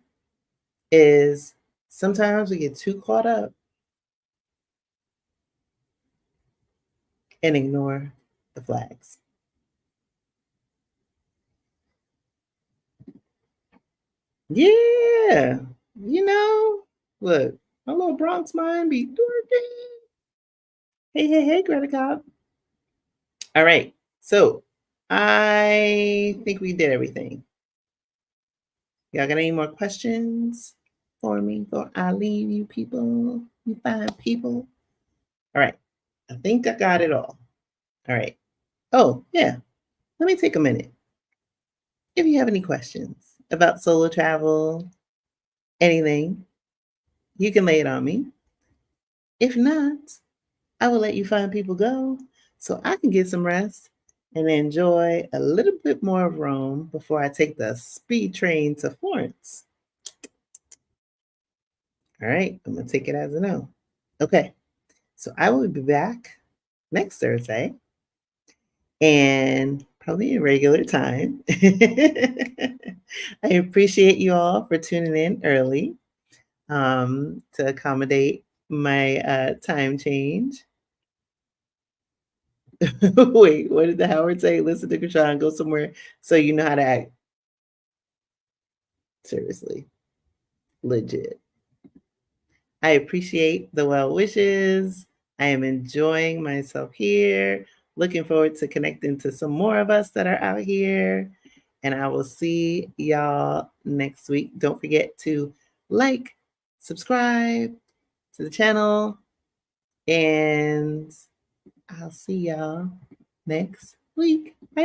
Is sometimes we get too caught up and ignore the flags. Yeah. You know, look, my little Bronx mind be dorking. Hey, hey, hey, Greta Cobb. All right. So I think we did everything. Y'all got any more questions for me before I leave you people? You fine people. All right. I think I got it all. All right. Oh, yeah. Let me take a minute. If you have any questions about solo travel, anything, you can lay it on me. If not, I will let you find people go so I can get some rest and enjoy a little bit more of Rome before I take the speed train to Florence. All right, I'm going to take it as a no. Okay, so I will be back next Thursday and probably in regular time. I appreciate you all for tuning in early to accommodate my time change. Wait, what did the Howard say? Listen to Krishan, go somewhere so you know how to act. Seriously, legit. I appreciate the well wishes. I am enjoying myself here. Looking forward to connecting to some more of us that are out here. And I will see y'all next week. Don't forget to like, subscribe to the channel, and I'll see y'all next week. Bye.